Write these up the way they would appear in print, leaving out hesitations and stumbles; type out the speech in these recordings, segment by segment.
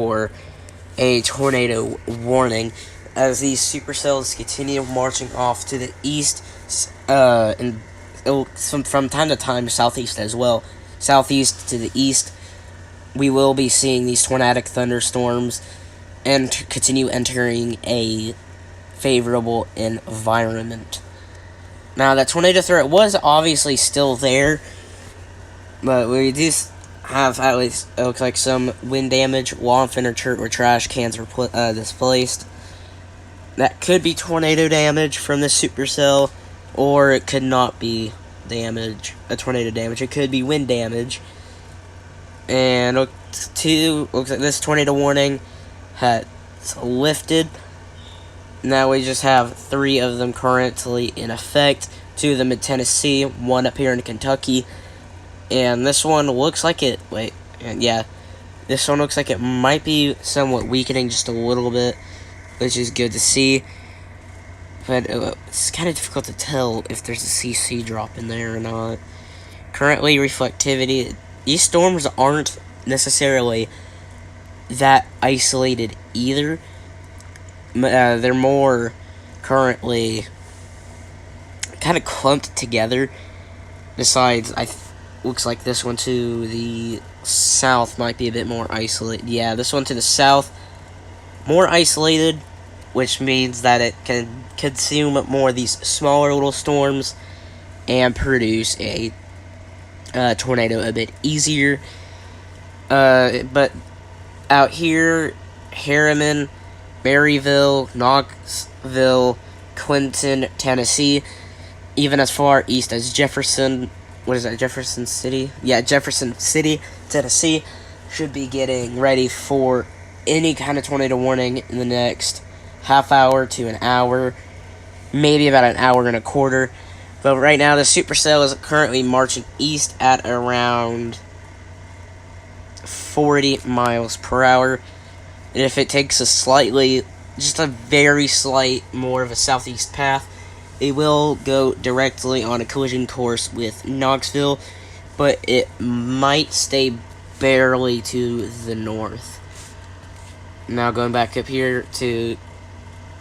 for a tornado warning as these supercells continue marching off to the east, and from time to time southeast as well. Southeast to the east, we will be seeing these tornadic thunderstorms and continue entering a favorable environment. Now, that tornado threat was obviously still there, but we do have at least, it looks like, some wind damage. Lawn furniture or trash cans were displaced. That could be tornado damage from this supercell, or it could not be tornado damage. It could be wind damage. And looks like this tornado warning has lifted. Now we just have 3 of them currently in effect. 2 of them in Tennessee, 1 up here in Kentucky. And this one looks like it, this one looks like it might be somewhat weakening just a little bit, which is good to see. But it's kind of difficult to tell if there's a CC drop in there or not. Currently, reflectivity, these storms aren't necessarily that isolated either. They're more currently kind of clumped together. Besides, looks like this one to the south might be a bit more isolated. Yeah, this one to the south, more isolated, which means that it can consume more of these smaller little storms and produce a tornado a bit easier. But out here, Harriman, Maryville, Knoxville, Clinton, Tennessee, even as far east as Jefferson City? Yeah, Jefferson City, Tennessee, should be getting ready for any kind of tornado warning in the next half hour to an hour, maybe about an hour and a quarter. But right now, the supercell is currently marching east at around 40 miles per hour. And if it takes just a very slight, more of a southeast path, it will go directly on a collision course with Knoxville, but it might stay barely to the north. Now going back up here to,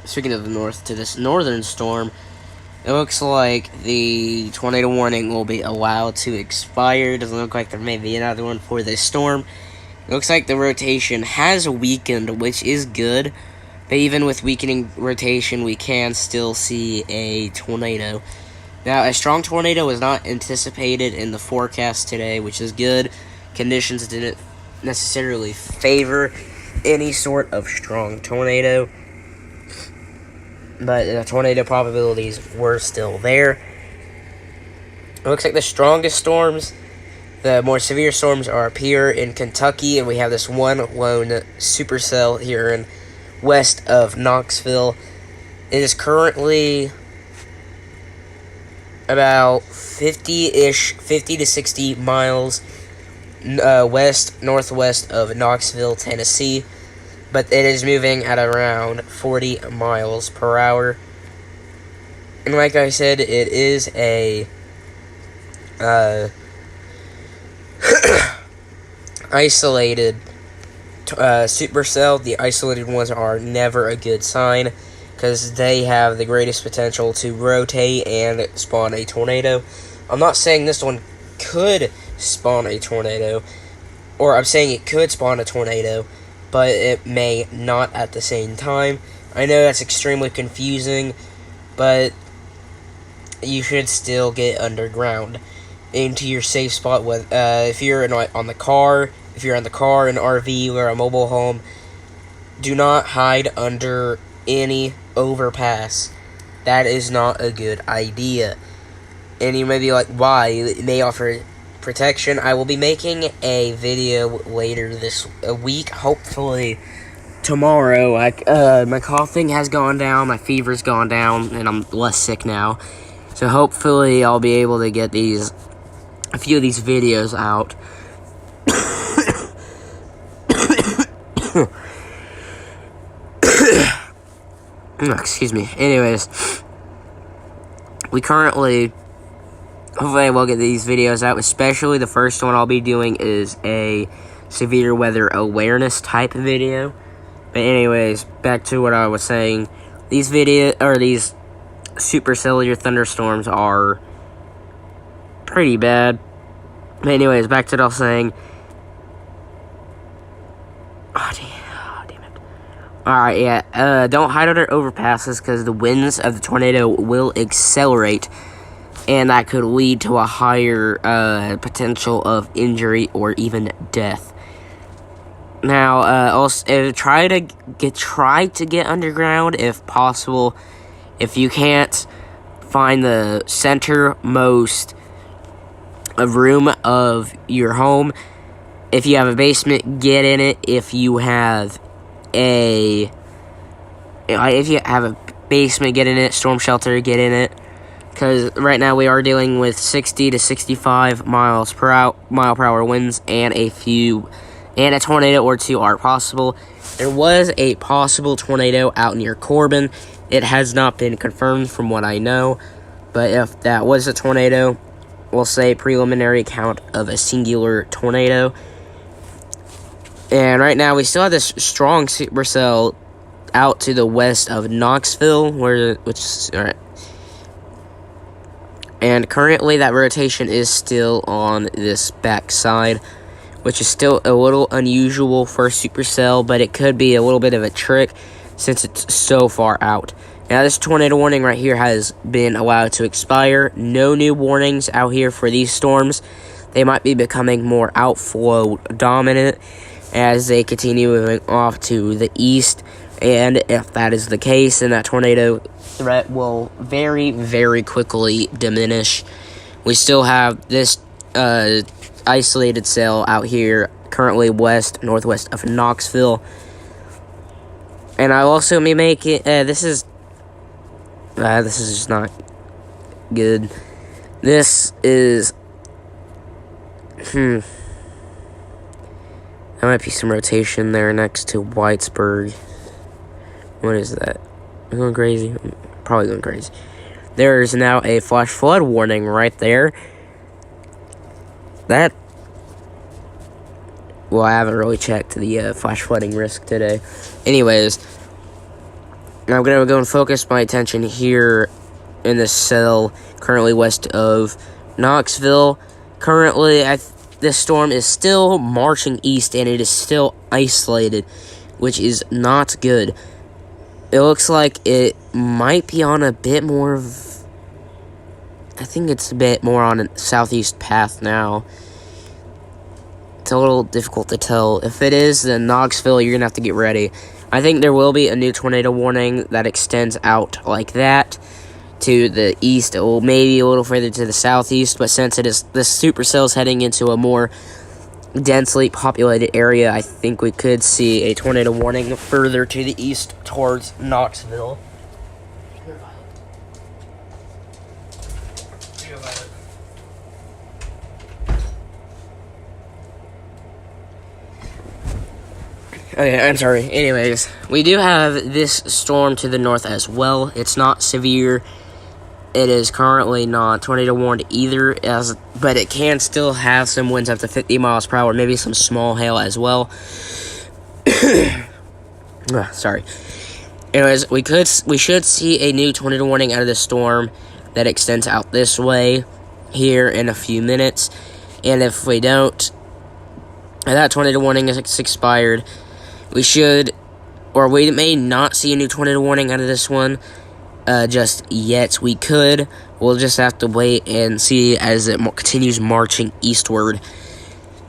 speaking of the north, to this northern storm, it looks like the tornado warning will be allowed to expire. Doesn't look like there may be another one for this storm. It looks like the rotation has weakened, which is good. But even with weakening rotation, we can still see a tornado. Now, a strong tornado was not anticipated in the forecast today, which is good. Conditions didn't necessarily favor any sort of strong tornado, but the tornado probabilities were still there. It looks like the strongest storms, the more severe storms, are up here in Kentucky, and we have this one lone supercell here in west of Knoxville. It is currently about 50 to 60 miles northwest of Knoxville, Tennessee, but it is moving at around 40 miles per hour. And like I said, it is a isolated supercell. The isolated ones are never a good sign because they have the greatest potential to rotate and spawn a tornado. I'm not saying this one could spawn a tornado, or I'm saying it could spawn a tornado, but it may not at the same time. I know that's extremely confusing, but you should still get underground into your safe spot. If you're on the car, if you're in the car, an RV, or a mobile home, do not hide under any overpass. That is not a good idea. And you may be like, why? It may offer protection. I will be making a video later this week, hopefully tomorrow. My coughing has gone down, my fever's gone down, and I'm less sick now. So hopefully I'll be able to get a few of these videos out. Excuse me. Anyways, hopefully we'll get these videos out, especially the first one I'll be doing is a severe weather awareness type video. But anyways, back to what I was saying. These supercellular thunderstorms are pretty bad. But anyways, back to what I was saying. Oh, damn it. Alright, yeah. Don't hide under overpasses because the winds of the tornado will accelerate. And that could lead to a higher potential of injury or even death. Now, also try to get underground if possible. If you can't, find the centermost room of your home. If you have a basement, get in it. If you have a basement, get in it. Storm shelter, get in it. Because right now we are dealing with 60 to 65 mile per hour winds, and a tornado or two are possible. There was a possible tornado out near Corbin. It has not been confirmed from what I know, but if that was a tornado, we'll say preliminary count of a singular tornado. And right now we still have this strong supercell out to the west of Knoxville, and currently that rotation is still on this back side, which is still a little unusual for a supercell, but it could be a little bit of a trick since it's so far out. Now, this tornado warning right here has been allowed to expire. No new warnings out here for these storms. They might be becoming more outflow dominant as they continue moving off to the east. And if that is the case, then that tornado threat will very, very quickly diminish. We still have this isolated cell out here, currently northwest of Knoxville. And I'll also be making, this is just not good. This is, there might be some rotation there next to Whitesburg. What is that? I'm going crazy. I'm probably going crazy. There is now a flash flood warning right there. Well, I haven't really checked the flash flooding risk today. Anyways, I'm going to go and focus my attention here in the cell currently west of Knoxville. Currently, this storm is still marching east, and it is still isolated, which is not good. It looks like it might be on a bit more of... I think it's a bit more on a southeast path now. It's a little difficult to tell. If it is, then Knoxville, you're going to have to get ready. I think there will be a new tornado warning that extends out like that to the east, or maybe a little further to the southeast, but since it is the supercell is heading into a more densely populated area, I think we could see a tornado warning further to the east towards Knoxville. Okay, I'm sorry. Anyways, we do have this storm to the north as well. It's not severe. It is currently not tornado warned either, but it can still have some winds up to 50 miles per hour, maybe some small hail as well. Sorry. Anyways, we should see a new tornado warning out of this storm that extends out this way here in a few minutes. And if we don't, and that tornado warning is expired, we may not see a new tornado warning out of this one. Just yet. We could. We'll just have to wait and see as it continues marching eastward.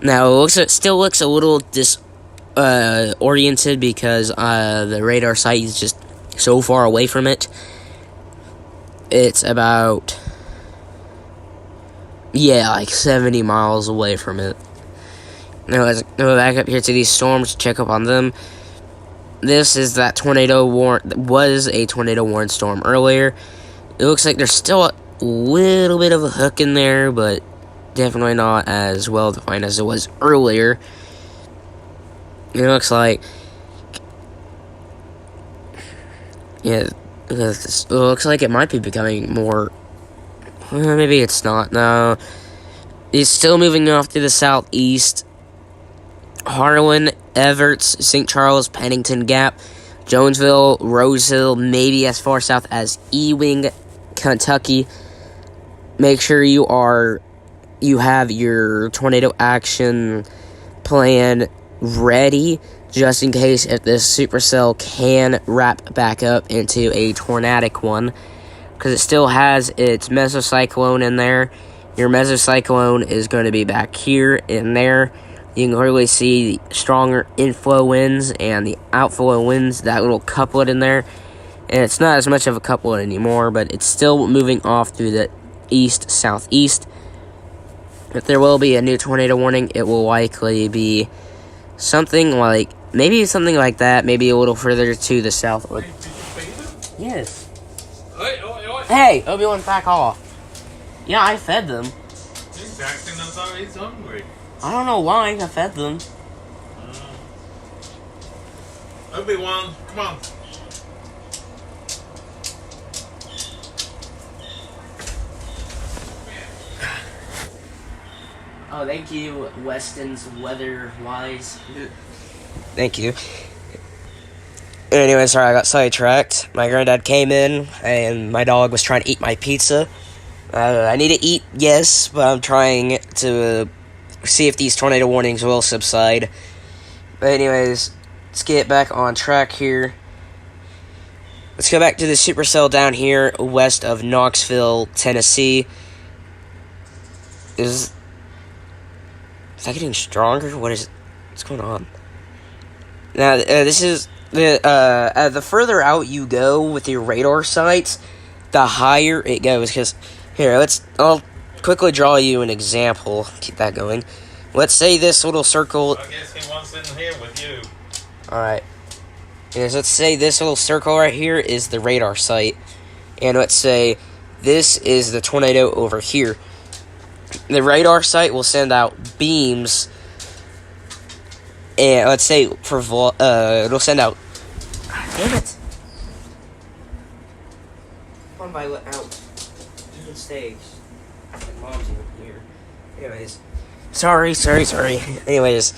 Now, it still looks a little disoriented because the radar site is just so far away from it. It's about, like 70 miles away from it. Now, let's go back up here to these storms, check up on them. This is that was a tornado warning storm earlier. It looks like there's still a little bit of a hook in there, but definitely not as well defined as it was earlier. It looks like, it looks like it might be becoming more, maybe it's not, no. It's still moving off to the southeast. Harlan, Everts, St. Charles, Pennington Gap, Jonesville, Roseville, maybe as far south as Ewing, Kentucky. Make sure you have your tornado action plan ready, just in case if this supercell can wrap back up into a tornadic one, because it still has its mesocyclone in there. Your mesocyclone is going to be back here in there. You can clearly see the stronger inflow winds and the outflow winds, that little couplet in there. And it's not as much of a couplet anymore, but it's still moving off through the east-southeast. If there will be a new tornado warning, it will likely be something like that, maybe a little further to the south. Hey, did you feed them? Yes. Oi. Hey, Obi-Wan, back off. Yeah, I fed them. He's acting as though he's hungry. I don't know why I fed them. Obi-Wan, come on. Oh, thank you, Weston's Weather-Wise. Thank you. Anyway, sorry, I got sidetracked. My granddad came in, and my dog was trying to eat my pizza. I need to eat, yes, but I'm trying to see if these tornado warnings will subside. But anyways, let's get back on track here. Let's go back to the supercell down here west of Knoxville, Tennessee. Is that getting stronger? What's going on? Now, this is the further out you go with your radar sights, the higher it goes. Because here, I'll quickly draw you an example. Keep that going. Let's say this little circle. I guess he wants in here with you. All right. Yes, let's say this little circle right here is the radar site, and let's say this is the tornado over here. The radar site will send out beams, and let's say it'll send out. Damn it! One by out to the stage. Mom's even here. Anyways, sorry. Anyways,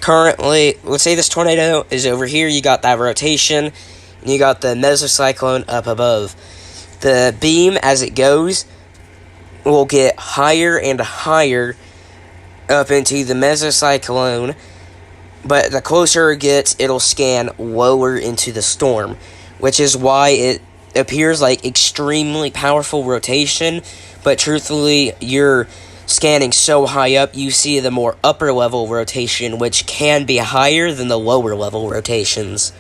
currently, let's say this tornado is over here. You got that rotation, and you got the mesocyclone up above. The beam, as it goes, will get higher and higher up into the mesocyclone, but the closer it gets, it'll scan lower into the storm, which is why it appears like extremely powerful rotation, but truthfully, you're scanning so high up, you see the more upper level rotation, which can be higher than the lower level rotations.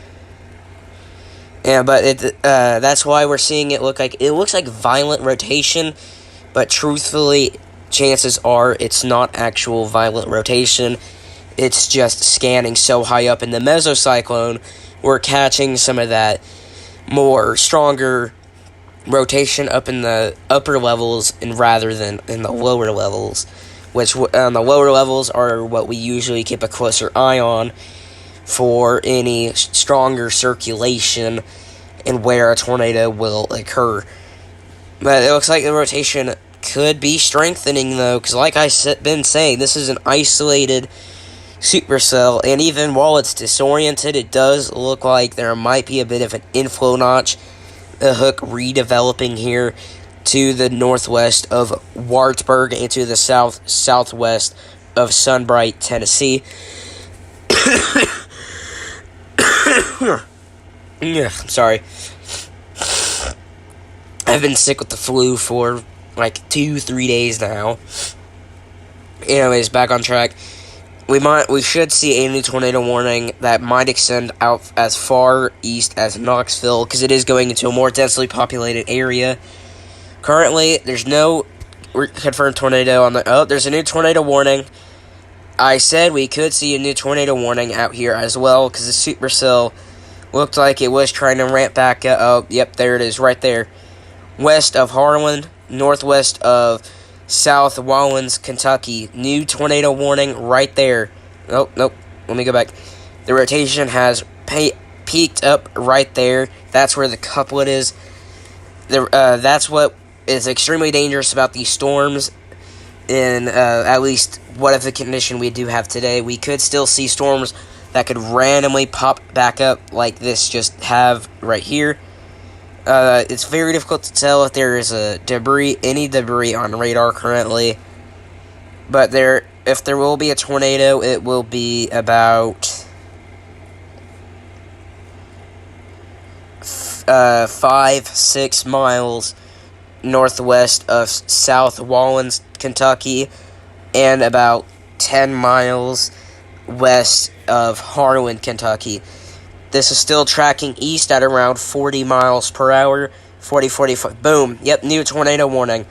Yeah, but that's why we're seeing it looks like violent rotation, but truthfully, chances are it's not actual violent rotation. It's just scanning so high up in the mesocyclone, we're catching some of that more stronger rotation up in the upper levels and rather than in the lower levels, which on the lower levels are what we usually keep a closer eye on for any stronger circulation and where a tornado will occur. But it looks like the rotation could be strengthening, though, because like I've been saying, this is an isolated supercell, and even while it's disoriented, it does look like there might be a bit of an inflow notch, a hook redeveloping here to the northwest of Wartburg and to the southwest of Sunbright, Tennessee. Yeah, I'm sorry. I've been sick with the flu for like 2-3 days now. Anyways, back on track. We should see a new tornado warning that might extend out as far east as Knoxville, because it is going into a more densely populated area. Currently, there's no confirmed tornado on the... Oh, there's a new tornado warning. I said we could see a new tornado warning out here as well, because the supercell looked like it was trying to ramp back up. Oh, yep, there it is, right there. West of Harlan, northwest of South Wallens, Kentucky. New tornado warning right there. Oh, nope. Let me go back. The rotation has peaked up right there. That's where the couplet is. That's what is extremely dangerous about these storms. in at least whatever condition we do have today. We could still see storms that could randomly pop back up like this just have right here. It's very difficult to tell if there is any debris on radar currently, but if there will be a tornado, it will be about 5-6 miles northwest of South Wallens, Kentucky, and about 10 miles west of Harlan, Kentucky. This is still tracking east at around 40 miles per hour. 45. Boom. Yep, new tornado warning.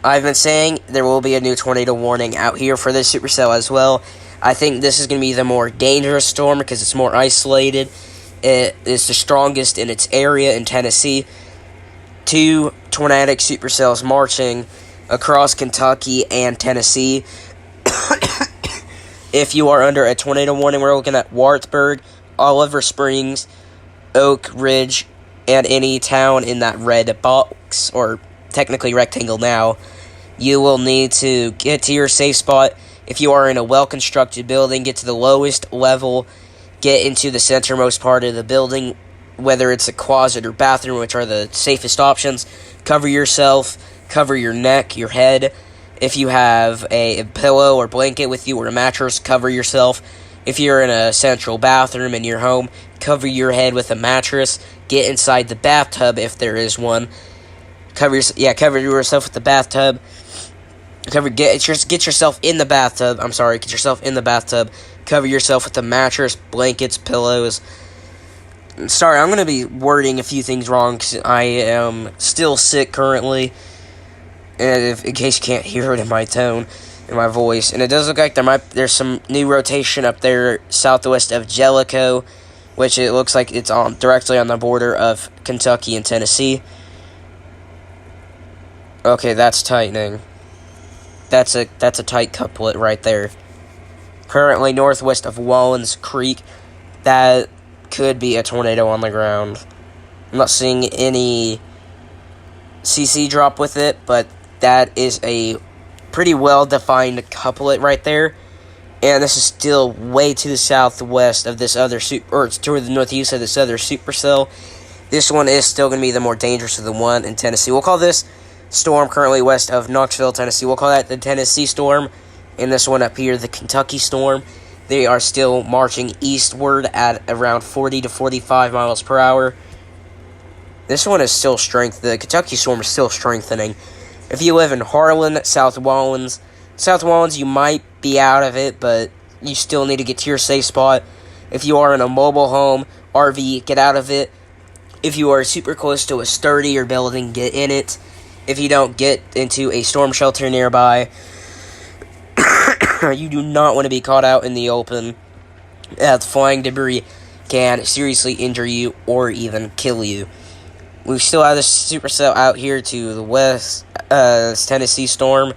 I've been saying there will be a new tornado warning out here for this supercell as well. I think this is going to be the more dangerous storm because it's more isolated. It is the strongest in its area in Tennessee. 2 tornadic supercells marching across Kentucky and Tennessee. If you are under a tornado warning, we're looking at Wartburg, Oliver Springs, Oak Ridge, and any town in that red box, or technically rectangle now. You will need to get to your safe spot. If you are in a well-constructed building, get to the lowest level, get into the centermost part of the building, whether it's a closet or bathroom, which are the safest options. Cover yourself, cover your neck, your head. If you have a pillow or blanket with you or a mattress, cover yourself. If you're in a central bathroom in your home, cover your head with a mattress. Get inside the bathtub if there is one. Cover yourself with the bathtub. Get yourself in the bathtub. I'm sorry, get yourself in the bathtub. Cover yourself with a mattress, blankets, pillows. Sorry, I'm going to be wording a few things wrong because I am still sick currently. And in case you can't hear it in my tone, in my voice. And it does look like there's some new rotation up there southwest of Jellicoe, which it looks like it's directly on the border of Kentucky and Tennessee. Okay, that's tightening. That's a tight couplet right there. Currently northwest of Wallens Creek. That could be a tornado on the ground. I'm not seeing any CC drop with it, but that is a pretty well-defined couplet right there. And this is still way to the southwest of this other it's toward the northeast of this other supercell. This one is still going to be the more dangerous of the one in Tennessee. We'll call this storm currently west of Knoxville, Tennessee. We'll call that the Tennessee storm. And this one up here, the Kentucky storm. They are still marching eastward at around 40 to 45 miles per hour. This one is still the Kentucky storm is still strengthening. If you live in Harlan, South Wallens, you might be out of it, but you still need to get to your safe spot. If you are in a mobile home, RV, get out of it. If you are super close to a sturdier building, get in it. If you don't, get into a storm shelter nearby. You do not want to be caught out in the open. Flying debris can seriously injure you or even kill you. We still have this supercell out here to the west, Tennessee storm.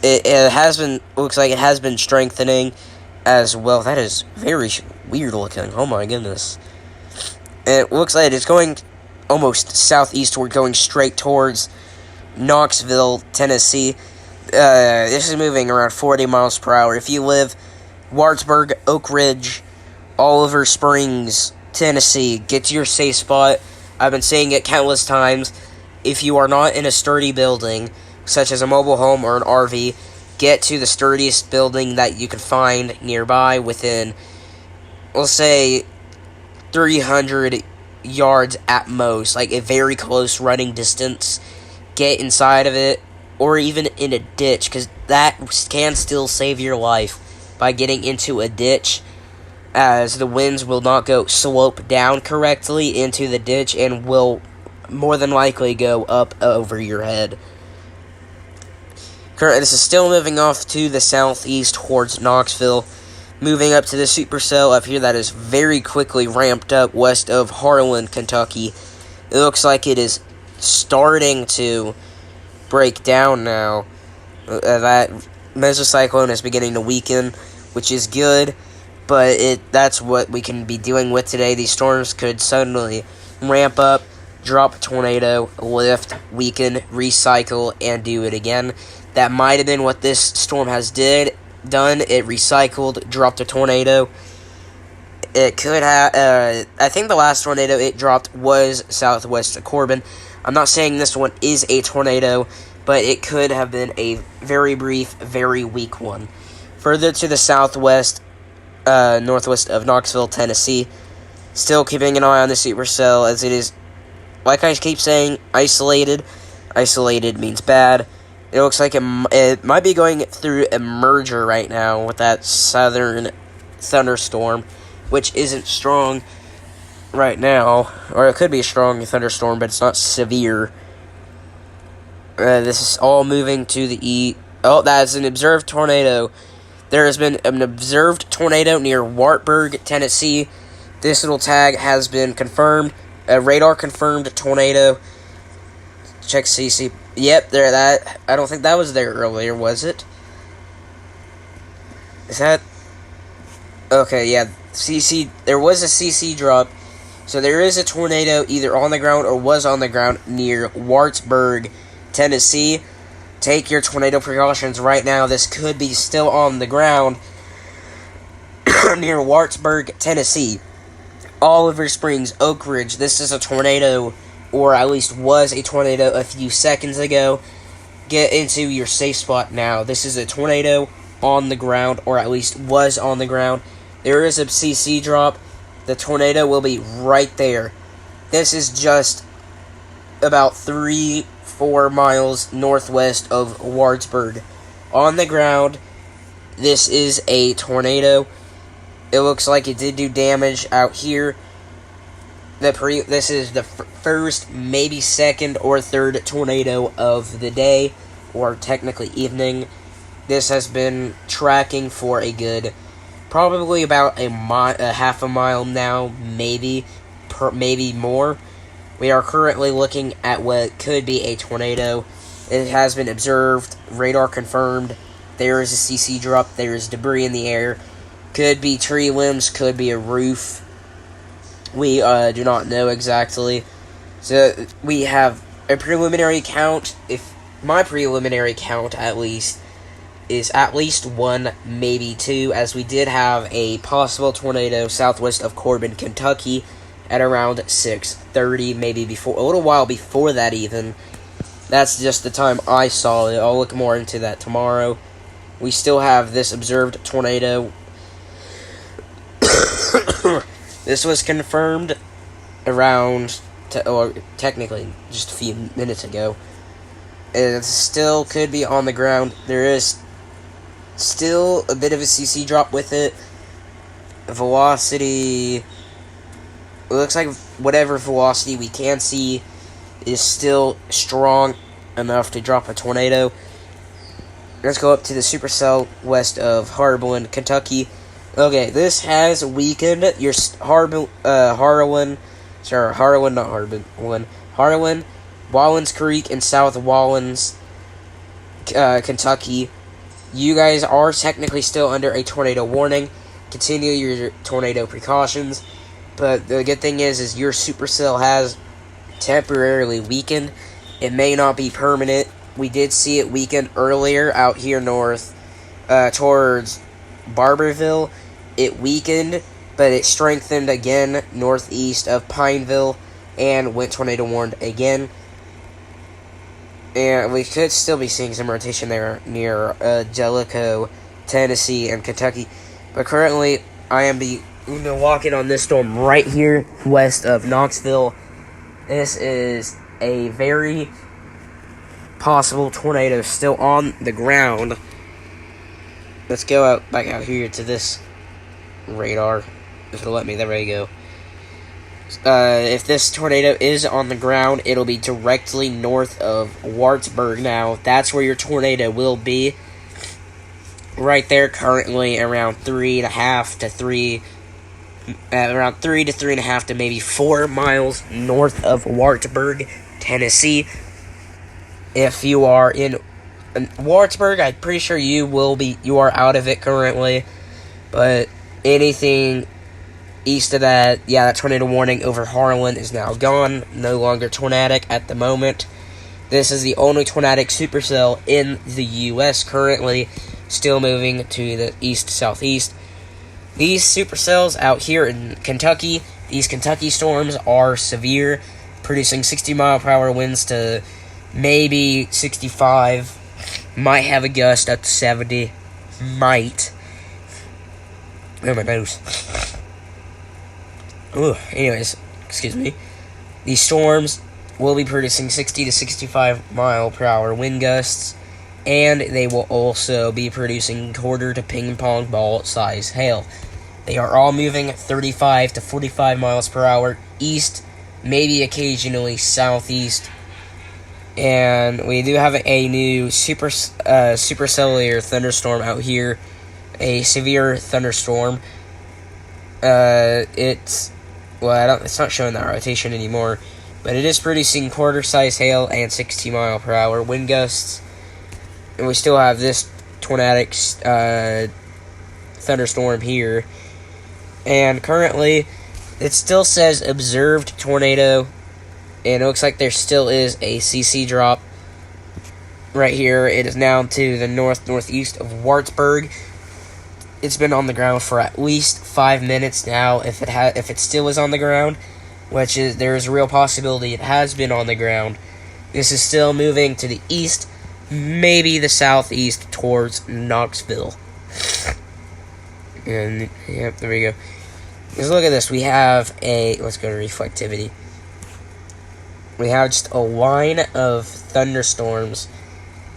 Looks like it has been strengthening as well. That is very weird looking. Oh my goodness. It looks like it's going almost southeastward, going straight towards Knoxville, Tennessee. This is moving around 40 miles per hour. If you live Wartburg, Oak Ridge, Oliver Springs, Tennessee, get to your safe spot. I've been saying it countless times. If you are not in a sturdy building, such as a mobile home or an RV, get to the sturdiest building that you can find nearby within, we'll say, 300 yards at most, like a very close running distance. Get inside of it, or even in a ditch, because that can still save your life by getting into a ditch, as the winds will not go slope down correctly into the ditch and will more than likely go up over your head. Currently, this is still moving off to the southeast towards Knoxville, moving up to the supercell up here that is very quickly ramped up west of Harlan, Kentucky. It looks like it is starting to break down now. That mesocyclone is beginning to weaken, which is good, but that's what we can be dealing with today. These storms could suddenly ramp up, drop a tornado, lift, weaken, recycle, and do it again. That might have been what this storm has done. It recycled, dropped a tornado. It could have. I think the last tornado it dropped was southwest of Corbin. I'm not saying this one is a tornado, but it could have been a very brief, very weak one. Further to the southwest, northwest of Knoxville, Tennessee. Still keeping an eye on the supercell, as it is, like I keep saying, isolated. Isolated means bad. It looks like it might be going through a merger right now with that southern thunderstorm, which isn't strong right now. Or it could be a strong thunderstorm, but it's not severe. This is all moving to the east. Oh, that is an observed tornado. There has been an observed tornado near Wartburg, Tennessee. This little tag has been confirmed. A radar confirmed tornado. Check CC. Yep, there. That I don't think that was there earlier, was it? Is that okay? Yeah, CC. There was a CC drop, so there is a tornado either on the ground or was on the ground near Wartburg, Tennessee. Take your tornado precautions right now. This could be still on the ground near Wartburg, Tennessee. Oliver Springs, Oak Ridge. This is a tornado, or at least was a tornado a few seconds ago. Get into your safe spot now. This is a tornado on the ground, or at least was on the ground. There is a CC drop. The tornado will be right there. This is just about 3-4 miles northwest of Wartburg. On the ground, this is a tornado. It looks like it did do damage out here. This is the first, maybe second or third tornado of the day, or technically evening. This has been tracking for a good, probably about a half a mile now, maybe more. We are currently looking at what could be a tornado. It has been observed, radar confirmed. There is a CC drop. There is debris in the air. Could be tree limbs, could be a roof. We do not know exactly. So we have a preliminary count. If my preliminary count, at least, is at least 1, maybe 2, as we did have a possible tornado southwest of Corbin, Kentucky, at around 6:30, maybe before, a little while before that even. That's just the time I saw it. I'll look more into that tomorrow. We still have this observed tornado. This was confirmed around, technically, just a few minutes ago. It still could be on the ground. There is still a bit of a CC drop with it. Velocity, it looks like whatever velocity we can see is still strong enough to drop a tornado. Let's go up to the supercell west of Harlan, Kentucky. Okay, this has weakened your Harlan, Wallens Creek, and South Wallens, Kentucky. You guys are technically still under a tornado warning. Continue your tornado precautions. But the good thing is your supercell has temporarily weakened. It may not be permanent. We did see it weaken earlier out here north, towards Barberville. It weakened, but it strengthened again northeast of Pineville and went tornado warned again. And we could still be seeing some rotation there near Jellicoe, Tennessee, and Kentucky. But currently, I am walking on this storm right here west of Knoxville. This is a very possible tornado still on the ground. Let's go back out here to this radar. If it'll let me, there we go. If this tornado is on the ground, it'll be directly north of Wartburg now. That's where your tornado will be. Right there, currently around 3.5 to 3.5 to maybe 4 miles north of Wartburg, Tennessee. If you are in Wartburg, I'm pretty sure you are out of it currently. But anything east of that, yeah, that tornado warning over Harlan is now gone. No longer tornadic at the moment. This is the only tornadic supercell in the U.S. currently, still moving to the east-southeast. These supercells out here in Kentucky, these Kentucky storms are severe, producing 60-mile-per-hour winds to maybe 65. Might have a gust up to 70. Might. Oh, my nose. Ooh, anyways, excuse me. These storms will be producing 60 to 65-mile-per-hour wind gusts, and they will also be producing quarter to ping-pong ball size hail. They are all moving 35 to 45 miles per hour east, maybe occasionally southeast. And we do have a new supercellular thunderstorm out here, a severe thunderstorm. It's not showing that rotation anymore, but it is producing quarter-size hail and 60-mile-per-hour wind gusts. And we still have this tornadic thunderstorm here. And currently, it still says observed tornado, and it looks like there still is a CC drop right here. It is now to the northeast of Wartburg. It's been on the ground for at least 5 minutes now. If it still is on the ground, which is there is a real possibility it has been on the ground. This is still moving to the east, maybe the southeast towards Knoxville. And yep, there we go. Let's look at this. We have let's go to reflectivity. We have just a line of thunderstorms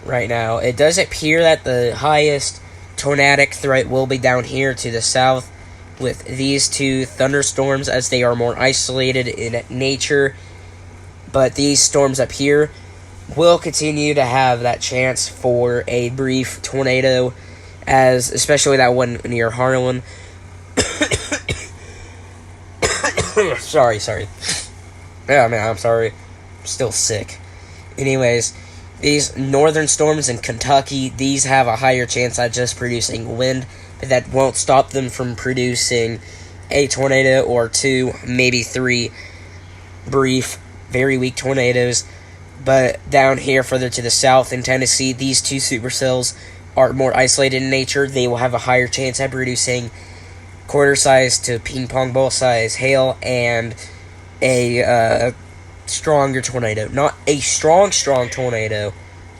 right now. It does appear that the highest tornadic threat will be down here to the south with these two thunderstorms, as they are more isolated in nature. But these storms up here will continue to have that chance for a brief tornado, as especially that one near Harlan. sorry. Yeah, man, I'm sorry. I'm still sick. Anyways, these northern storms in Kentucky, these have a higher chance at just producing wind, but that won't stop them from producing a tornado or two, maybe three brief, very weak tornadoes. But down here, further to the south in Tennessee, these two supercells are more isolated in nature. They will have a higher chance at producing quarter-size to ping-pong ball size hail and a stronger tornado. Not a strong tornado,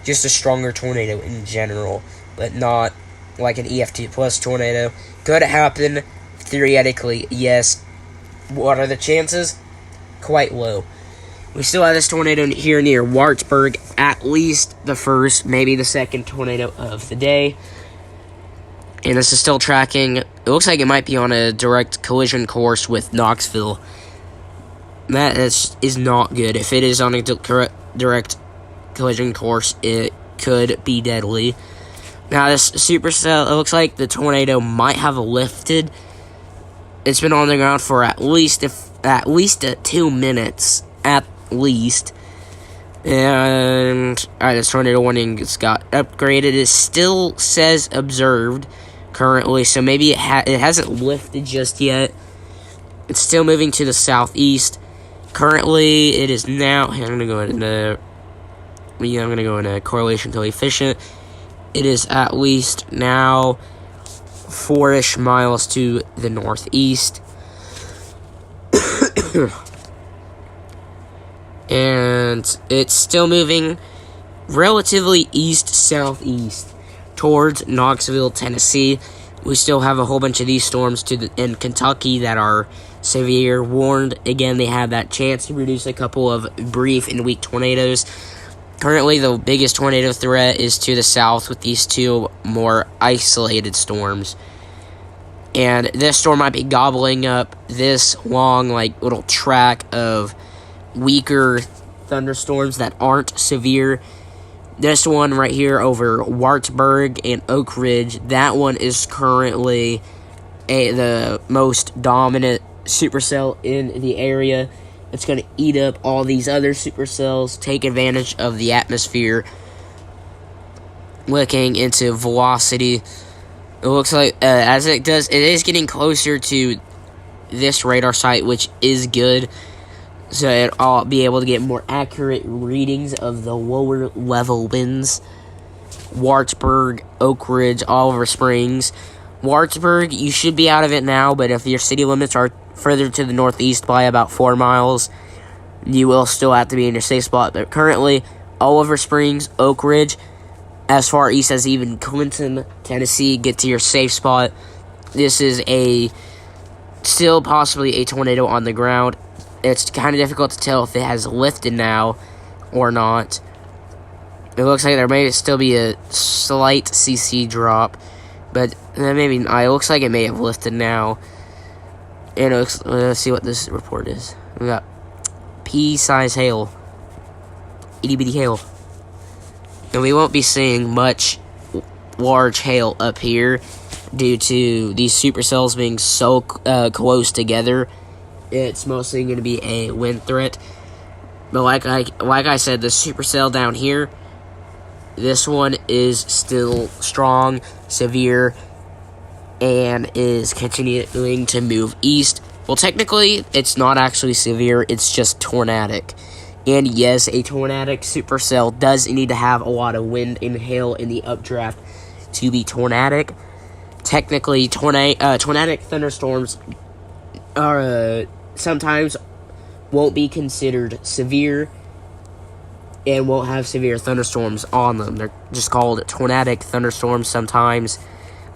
just a stronger tornado in general, but not like an EF2 plus tornado. Could happen, theoretically, yes. What are the chances? Quite low. We still have this tornado here near Wartburg, at least the first, maybe the second tornado of the day. And this is still tracking. It looks like it might be on a direct collision course with Knoxville. That is not good. If it is on a direct collision course, it could be deadly. Now, this supercell, it looks like the tornado might have lifted. It's been on the ground for at least 2 minutes, at least. And this tornado warning got upgraded. It still says observed currently, so maybe it hasn't lifted just yet. It's still moving to the southeast. Currently, it is now. I'm gonna go into correlation coefficient. It is at least now 4-ish miles to the northeast. And it's still moving relatively east-southeast towards Knoxville, Tennessee. We still have a whole bunch of these storms in Kentucky that are severe. Warned, again, they have that chance to produce a couple of brief and weak tornadoes. Currently, the biggest tornado threat is to the south with these two more isolated storms. And this storm might be gobbling up this long, little track of weaker thunderstorms that aren't severe. This one right here over Wartburg and Oak Ridge, that one is currently the most dominant supercell in the area. It's going to eat up all these other supercells, take advantage of the atmosphere, looking into velocity. It looks like, as it does, it is getting closer to this radar site, which is good. so I'll be able to get more accurate readings of the lower level winds. Wartburg, Oak Ridge, Oliver Springs. Wartburg, you should be out of it now, but if your city limits are further to the northeast by about 4 miles, you will still have to be in your safe spot. But currently, Oliver Springs, Oak Ridge, as far east as even Clinton, Tennessee, get to your safe spot. This is still possibly a tornado on the ground. It's kind of difficult to tell if it has lifted now or not. It looks like there may still be a slight CC drop, but maybe it looks like it may have lifted now. And let's see what this report is. We got pea-size hail, itty bitty hail, and we won't be seeing much large hail up here due to these supercells being so close together. It's mostly going to be a wind threat. But like I said, the supercell down here, this one is still strong, severe, and is continuing to move east. Well, technically, it's not actually severe, it's just tornadic. And yes, a tornadic supercell does need to have a lot of wind and hail in the updraft to be tornadic. Technically, tornadic thunderstorms are sometimes won't be considered severe and won't have severe thunderstorms on them. They're just called tornadic thunderstorms sometimes.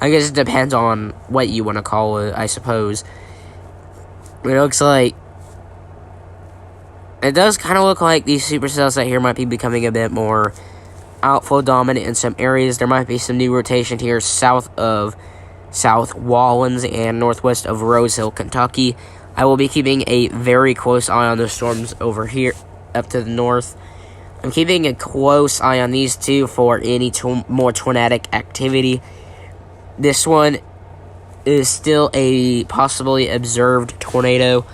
I guess it depends on what you want to call it, I suppose. It looks like... It does kind of look like these supercells right here might be becoming a bit more outflow dominant in some areas. There might be some new rotation here south of South Wallens and northwest of Rose Hill, Kentucky. I will be keeping a very close eye on the storms over here up to the north. I'm keeping a close eye on these two for any more tornadic activity. This one is still a possibly observed tornado.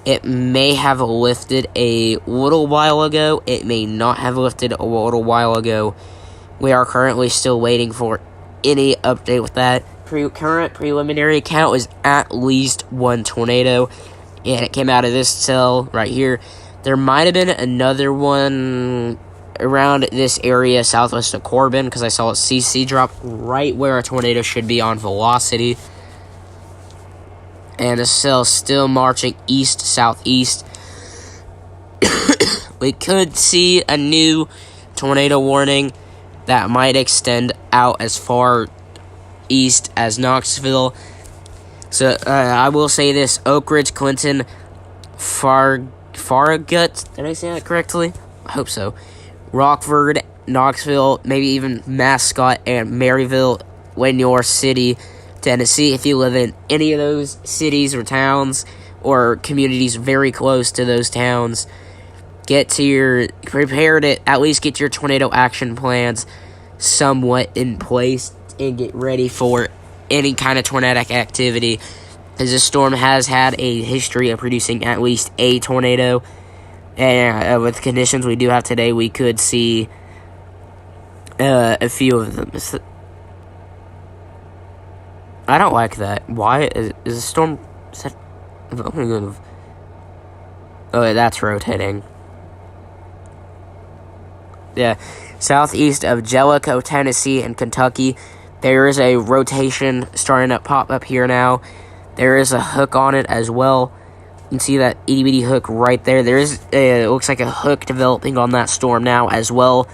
It may have lifted a little while ago. It may not have lifted a little while ago. We are currently still waiting for any update with that. Current preliminary count is at least one tornado, and it came out of this cell right here. There might have been another one around this area southwest of Corbin, because I saw a CC drop right where a tornado should be on velocity. And the cell's still marching east-southeast. We could see a new tornado warning that might extend out as far east as Knoxville. So I will say this: Oak Ridge, Clinton, Farragut, did I say that correctly? I hope so. Rockford, Knoxville, maybe even Mascot and Maryville, Lanier City, Tennessee. If you live in any of those cities or towns or communities very close to those towns, prepare to at least get your tornado action plans somewhat in place and get ready for any kind of tornadic activity, as this storm has had a history of producing at least a tornado. And with the conditions we do have today, we could see a few of them. I don't like that. Why is the storm? Oh, wait, that's rotating. Yeah, southeast of Jellicoe, Tennessee, and Kentucky, there is a rotation starting to pop up here now. There is a hook on it as well. You can see that itty bitty hook right there. There is, it looks like a hook developing on that storm now as well.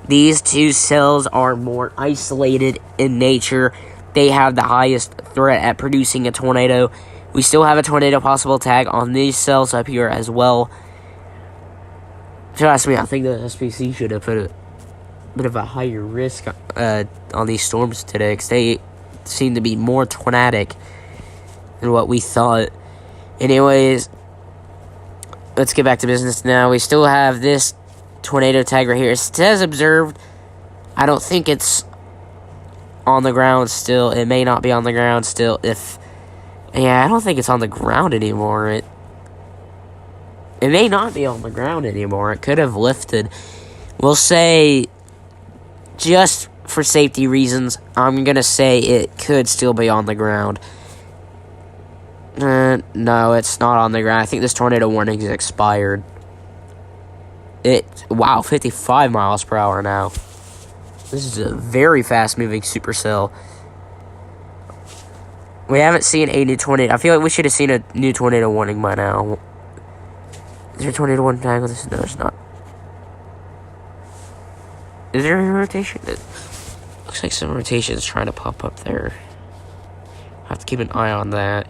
These two cells are more isolated in nature. They have the highest threat at producing a tornado. We still have a tornado possible tag on these cells up here as well. If you ask me, I think the SPC should have put a bit of a higher risk on these storms today, because they seem to be more tornadic than what we thought. Anyways, let's get back to business now. We still have this tornado tag right here. It says observed. I don't think it's on the ground still. It may not be on the ground still. I don't think it's on the ground anymore. It may not be on the ground anymore. It could have lifted. We'll say, just for safety reasons, I'm going to say it could still be on the ground. No, it's not on the ground. I think this tornado warning is expired. Wow, 55 miles per hour now. This is a very fast-moving supercell. We haven't seen a new tornado. I feel like we should have seen a new tornado warning by now. Is there a tornado warning tag on this? No, there's not. Is there any rotation? It looks like some rotation is trying to pop up there. Have to keep an eye on that.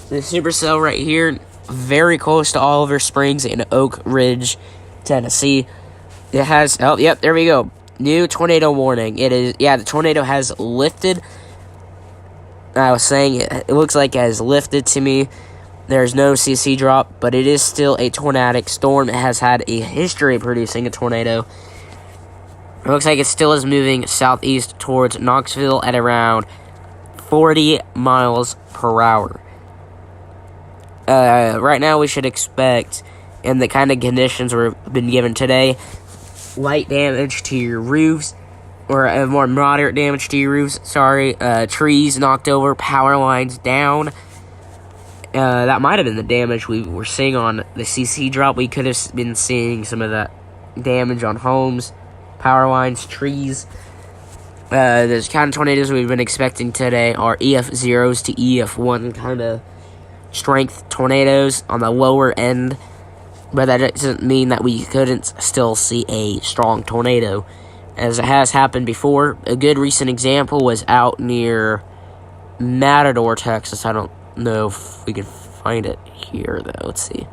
The supercell right here, very close to Oliver Springs in Oak Ridge, Tennessee. It has, oh, yep, there we go. New tornado warning. It is, yeah, the tornado has lifted. I was saying it looks like it has lifted to me. There's no CC drop, but it is still a tornadic storm. It has had a history of producing a tornado. It looks like it still is moving southeast towards Knoxville at around 40 miles per hour. Right now we should expect, in the kind of conditions we've been given today, light damage to your roofs, or more moderate damage to your roofs, trees knocked over, power lines down. That might have been the damage we were seeing on the CC drop. We could have been seeing some of that damage on homes, power lines, trees. The kind of tornadoes we've been expecting today are EF0s to EF1 kind of strength tornadoes on the lower end, but that doesn't mean that we couldn't still see a strong tornado, as it has happened before. A good recent example was out near Matador, Texas. I don't know if we can find it here, though. Let's see.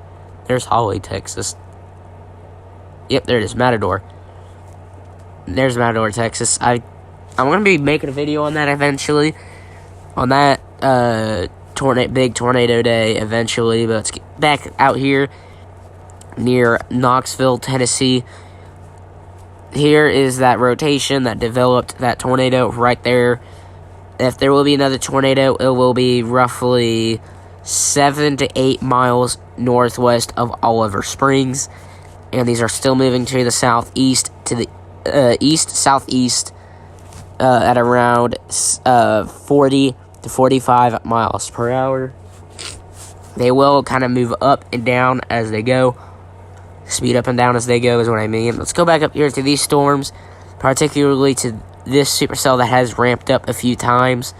There's Holly, Texas. Yep, there it is, Matador. There's Matador, Texas. I'm going to be making a video on that eventually. On that big tornado day eventually. But let's get back out here near Knoxville, Tennessee. Here is that rotation that developed that tornado right there. If there will be another tornado, it will be roughly 7 to 8 miles northwest of Oliver Springs. And these are still moving to the southeast, to the east-southeast at around 40 to 45 miles per hour. They will kind of move up and down as they go. Speed up and down as they go is what I mean. Let's go back up here to these storms, particularly to this supercell that has ramped up a few times.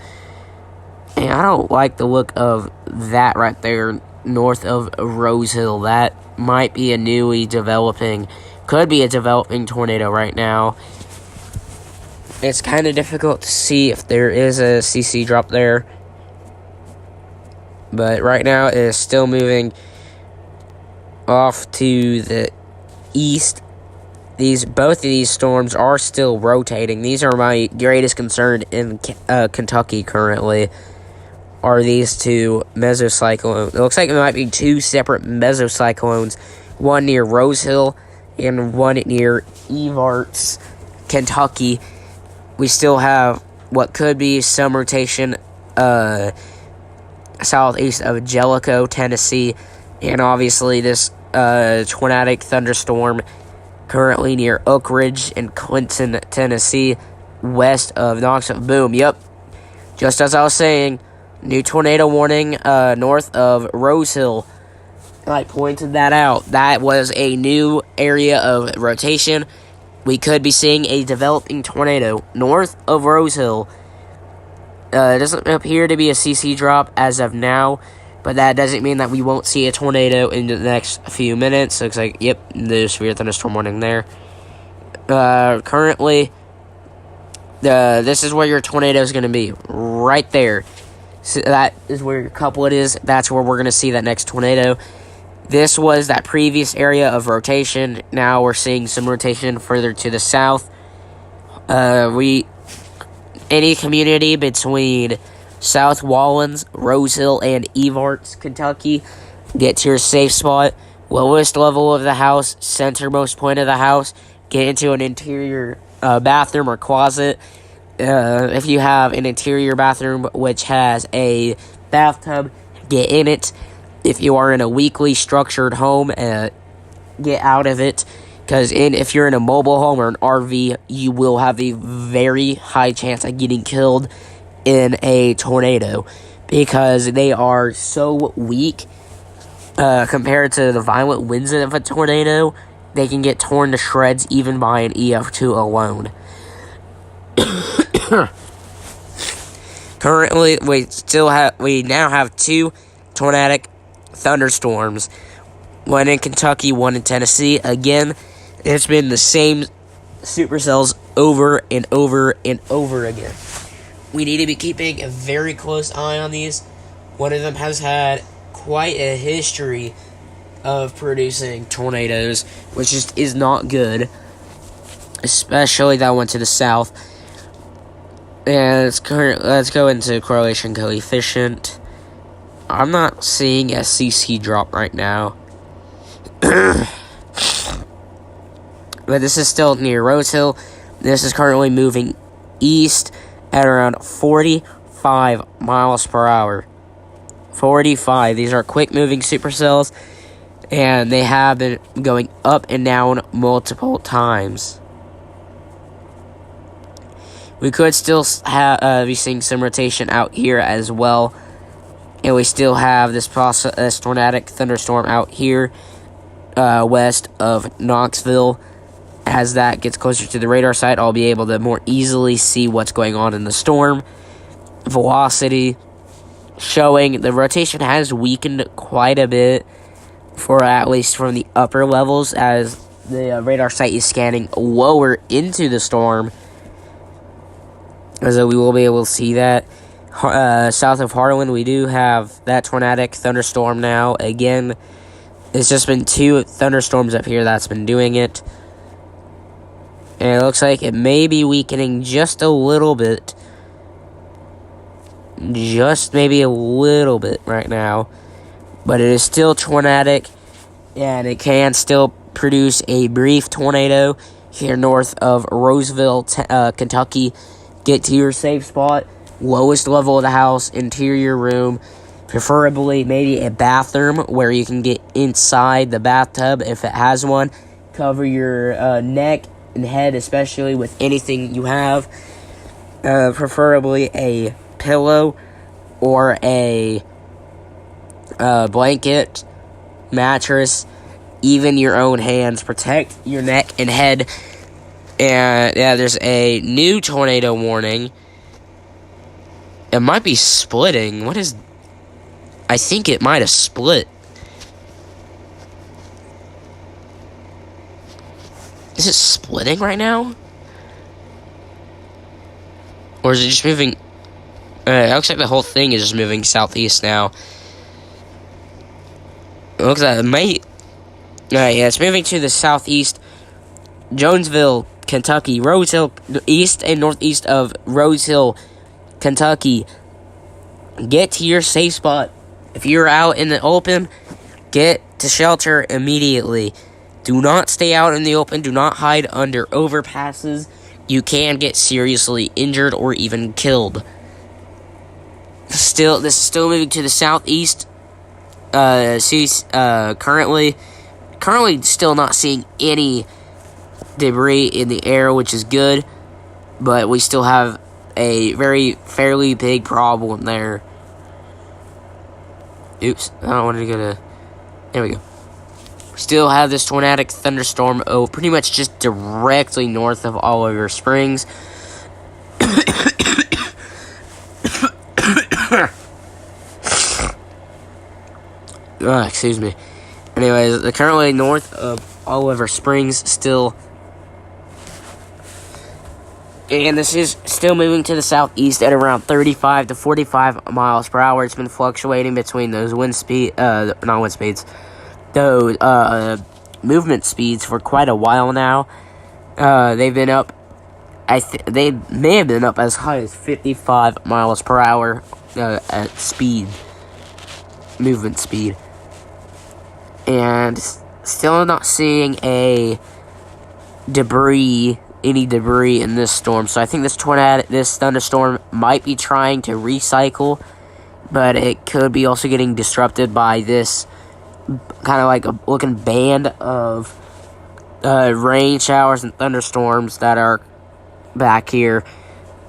And I don't like the look of that right there north of Rose Hill. That might be a newly developing, could be a developing tornado right now. It's kind of difficult to see if there is a CC drop there. But right now it is still moving off to the east. Both of these storms are still rotating. These are my greatest concern in Kentucky currently, are these two mesocyclones. It looks like it might be two separate mesocyclones, one near Rose Hill and one near Evarts, Kentucky. We still have what could be some rotation southeast of Jellicoe, Tennessee, and obviously this tornadic thunderstorm currently near Oak Ridge and Clinton, Tennessee, west of Knoxville. Boom, yep. Just as I was saying, new tornado warning north of Rose Hill. I pointed that out. That was a new area of rotation. We could be seeing a developing tornado north of Rose Hill. It doesn't appear to be a CC drop as of now, but that doesn't mean that we won't see a tornado in the next few minutes. Looks like, yep, the severe thunderstorm warning there. Currently, this is where your tornado is going to be, right there. So that is where your couplet is. That's where we're going to see that next tornado. This was that previous area of rotation. Now we're seeing some rotation further to the south. Any community between South Wallens, Rose Hill, and Evarts, Kentucky, get to your safe spot. Lowest level of the house, centermost point of the house. Get into an interior bathroom or closet. If you have an interior bathroom which has a bathtub, get in it. If you are in a weakly structured home, get out of it. Because if you're in a mobile home or an RV, you will have a very high chance of getting killed in a tornado. because they are so weak compared to the violent winds of a tornado. They can get torn to shreds even by an EF2 alone. Currently, we now have 2 tornadic thunderstorms. One in Kentucky, one in Tennessee. Again, it's been the same supercells over and over and over again. We need to be keeping a very close eye on these. One of them has had quite a history of producing tornadoes, which just is not good. Especially that one to the south. And let's go into correlation coefficient. I'm not seeing a CC drop right now. But this is still near Rose Hill. This is currently moving east at around 45 miles per hour. 45. These are quick moving supercells, and they have been going up and down multiple times. We could still be seeing some rotation out here as well. And we still have this tornadic thunderstorm out here west of Knoxville. As that gets closer to the radar site, I'll be able to more easily see what's going on in the storm. Velocity showing the rotation has weakened quite a bit, for at least from the upper levels, as the radar site is scanning lower into the storm. So we will be able to see that. South of Harlan, we do have that tornadic thunderstorm now. Again, it's just been 2 thunderstorms up here that's been doing it. And it looks like it may be weakening just a little bit. Just maybe a little bit right now. But it is still tornadic, and it can still produce a brief tornado here north of Roseville, Kentucky. Get to your safe spot, lowest level of the house, interior room, preferably maybe a bathroom where you can get inside the bathtub if it has one. Cover your neck and head, especially with anything you have, preferably a pillow or a blanket, mattress, even your own hands. Protect your neck and head. And yeah, there's a new tornado warning. It might be splitting. I think it might have split. Is it splitting right now? Or is it just moving? It looks like the whole thing is just moving southeast now. It looks like it might. Yeah, it's moving to the southeast. Jonesville, Kentucky. Rose Hill, east and northeast of Rose Hill, Kentucky. Get to your safe spot. If you're out in the open, get to shelter immediately. Do not stay out in the open. Do not hide under overpasses. You can get seriously injured or even killed. This is still moving to the southeast. Currently still not seeing any debris in the air, which is good, but we still have a fairly big problem there. Oops, I don't want to go to. There we go. We still have this tornadic thunderstorm pretty much just directly north of Oliver Springs. Excuse me. Anyways, they're currently north of Oliver Springs still. And this is still moving to the southeast at around 35 to 45 miles per hour. It's been fluctuating between those movement speeds for quite a while now. They've been up. They may have been up as high as 55 miles per hour at movement speed. And still not seeing any debris in this storm. So I think this thunderstorm might be trying to recycle, but it could be also getting disrupted by this kind of like a looking band of rain showers and thunderstorms that are back here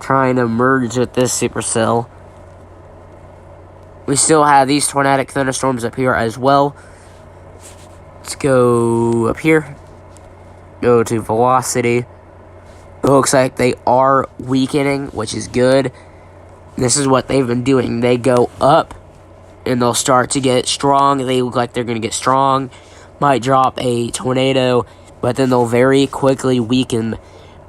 trying to merge with this supercell. We still have these tornadic thunderstorms up here as well. Let's go up here. Go to velocity. It looks like they are weakening, which is good. This is what they've been doing. They go up, and they'll start to get strong. They look like they're going to get strong. Might drop a tornado, but then they'll very quickly weaken.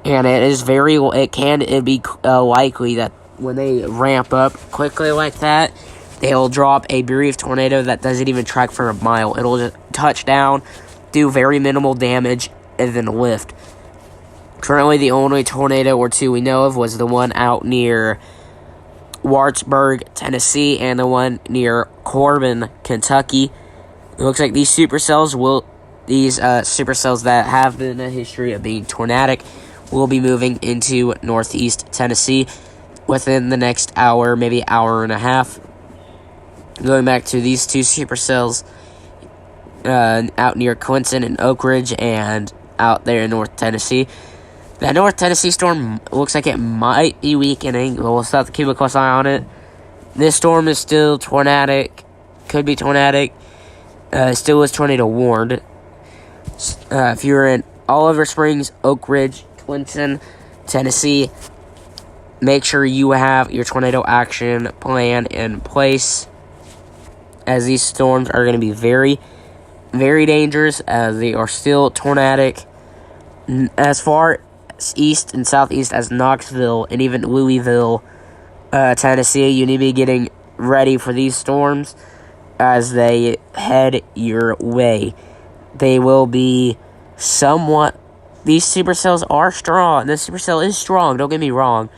And it'd be likely that when they ramp up quickly like that, they'll drop a brief tornado that doesn't even track for a mile. It'll just touch down, do very minimal damage, and then lift. Currently, the only tornado or two we know of was the one out near Wartburg, Tennessee, and the one near Corbin, Kentucky. It looks like these supercells that have been a history of being tornadic will be moving into northeast Tennessee within the next hour, maybe hour and a half. Going back to these two supercells out near Clinton and Oak Ridge and out there in North Tennessee. That North Tennessee storm looks like it might be weakening, but we'll still have to keep a close eye on it. This storm is still tornadic. Could be tornadic. Still is tornado warned. If you're in Oliver Springs, Oak Ridge, Clinton, Tennessee, make sure you have your tornado action plan in place, as these storms are going to be very, very dangerous, as they are still tornadic. As far east and southeast as Knoxville and even Louisville, Tennessee, you need to be getting ready for these storms as they head your way. They will be somewhat... These supercells are strong. This supercell is strong, don't get me wrong.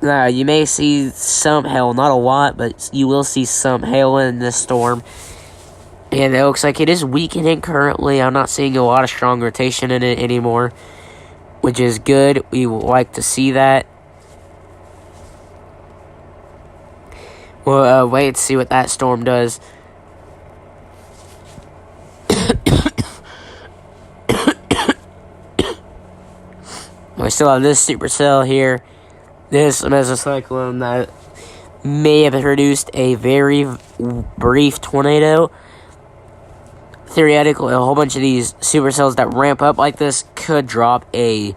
You may see some hail, not a lot, but you will see some hail in this storm. And it looks like it is weakening currently. I'm not seeing a lot of strong rotation in it anymore, which is good. We would like to see that. We'll wait and see what that storm does. We still have this supercell here. This mesocyclone that may have produced a very brief tornado. Theoretically, a whole bunch of these supercells that ramp up like this could drop a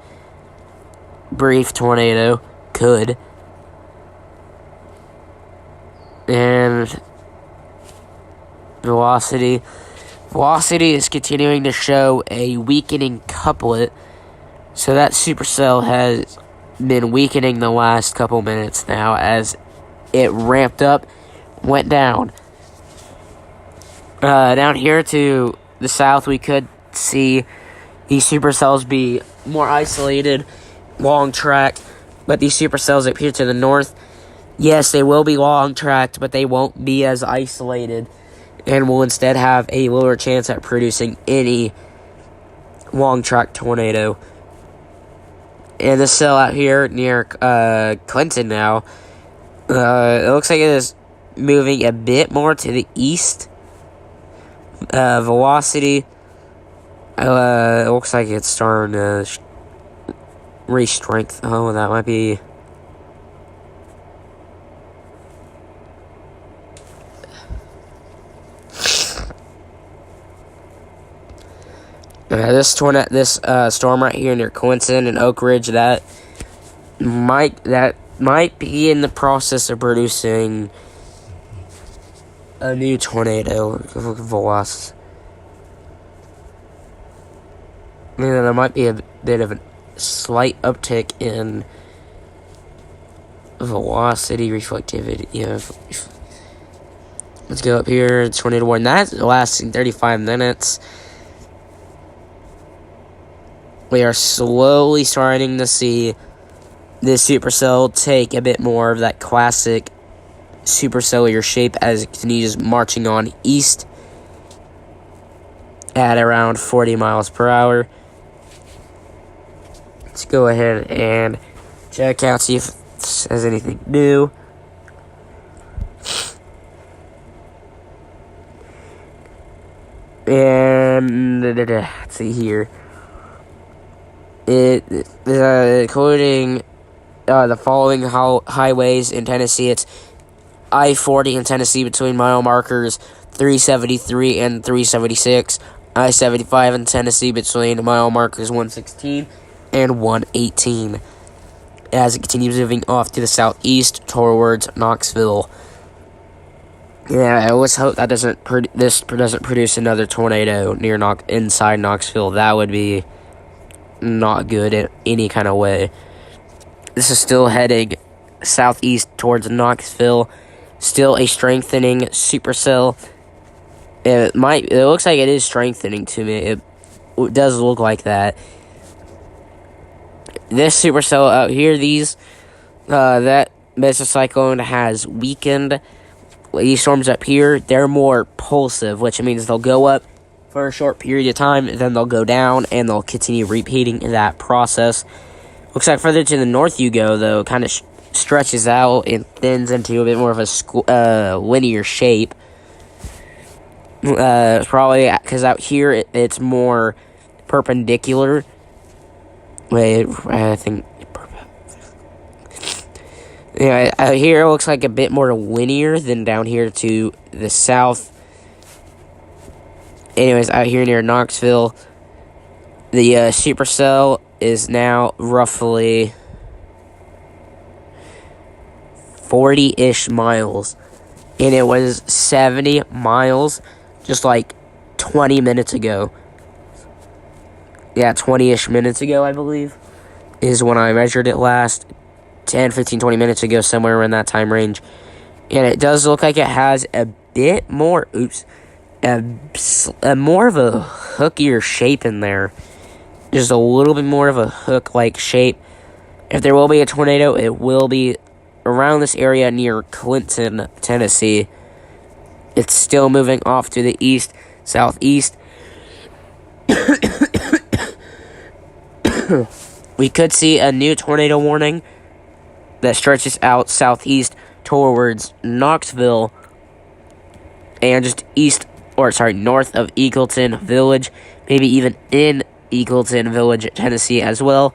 brief tornado. Could. And velocity. Velocity is continuing to show a weakening couplet. So that supercell has been weakening the last couple minutes now as it ramped up, went down. Down here to the south, we could see these supercells be more isolated, long tracked, but these supercells up here to the north, yes, they will be long tracked, but they won't be as isolated, and will instead have a lower chance at producing any long track tornado. And this cell out here near Clinton now, it looks like it is moving a bit more to the east. Velocity, it looks like it's starting to re-strength. Oh, that might be... this storm right here near Clinton and Oak Ridge, that might be in the process of producing a new tornado. Velocity. There might be a bit of a slight uptick in velocity, reflectivity. Yeah. Let's go up here. Tornado warning. That's lasting 35 minutes. We are slowly starting to see this supercell take a bit more of that classic supercellular shape as it continues marching on east at around 40 miles per hour. Let's go ahead and check out, see if it says anything new. And let's see here. Including the following highways in Tennessee, it's I-40 in Tennessee between mile markers 373 and 376. I-75 in Tennessee between mile markers 116 and 118. As it continues moving off to the southeast towards Knoxville. Yeah, I always hope that this doesn't produce another tornado inside Knoxville. That would be not good in any kind of way. This is still heading southeast towards Knoxville. Still a strengthening supercell. It looks like it is strengthening to me. It does look like that. This supercell out here, that mesocyclone has weakened. These storms up here, they're more pulsive, which means they'll go up for a short period of time, then they'll go down, and they'll continue repeating that process. Looks like further to the north you go, though, kind of stretches out and thins into a bit more of a linear shape. Probably because out here it's more perpendicular. Wait, I think. Yeah, out here it looks like a bit more linear than down here to the south. Anyways, out here near Knoxville, the supercell is now roughly 40-ish miles. And it was 70 miles just like 20 minutes ago. Yeah, 20-ish minutes ago, I believe, is when I measured it last. 10, 15, 20 minutes ago, somewhere in that time range. And it does look like it has a bit more, a more of a hookier shape in there. Just a little bit more of a hook-like shape. If there will be a tornado, it will be around this area near Clinton, Tennessee. It's still moving off to the east, southeast. We could see a new tornado warning that stretches out southeast towards Knoxville and just north of Eagleton Village, maybe even in Eagleton Village, Tennessee as well.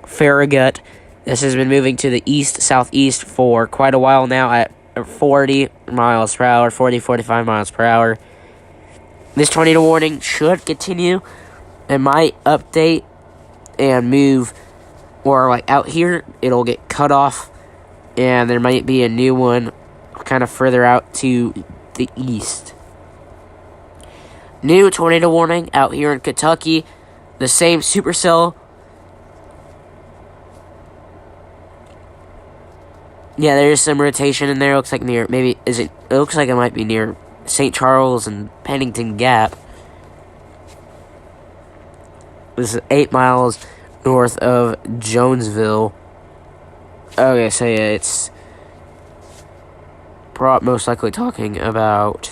Farragut. This has been moving to the east-southeast for quite a while now at 40 miles per hour, 45 miles per hour. This tornado warning should continue. It might update and move, or like out here, it'll get cut off, and there might be a new one kind of further out to the east. New tornado warning out here in Kentucky. The same supercell. Yeah, there is some rotation in there. Looks like it looks like it might be near St. Charles and Pennington Gap. This is 8 miles north of Jonesville. Okay, so yeah, it's most likely talking about.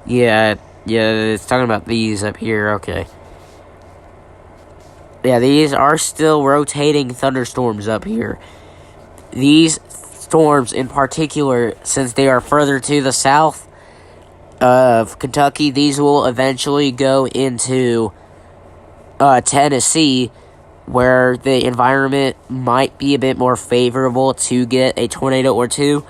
Yeah, it's talking about these up here. Okay. Yeah, these are still rotating thunderstorms up here. These storms in particular, since they are further to the south of Kentucky, these will eventually go into Tennessee, where the environment might be a bit more favorable to get a tornado or two.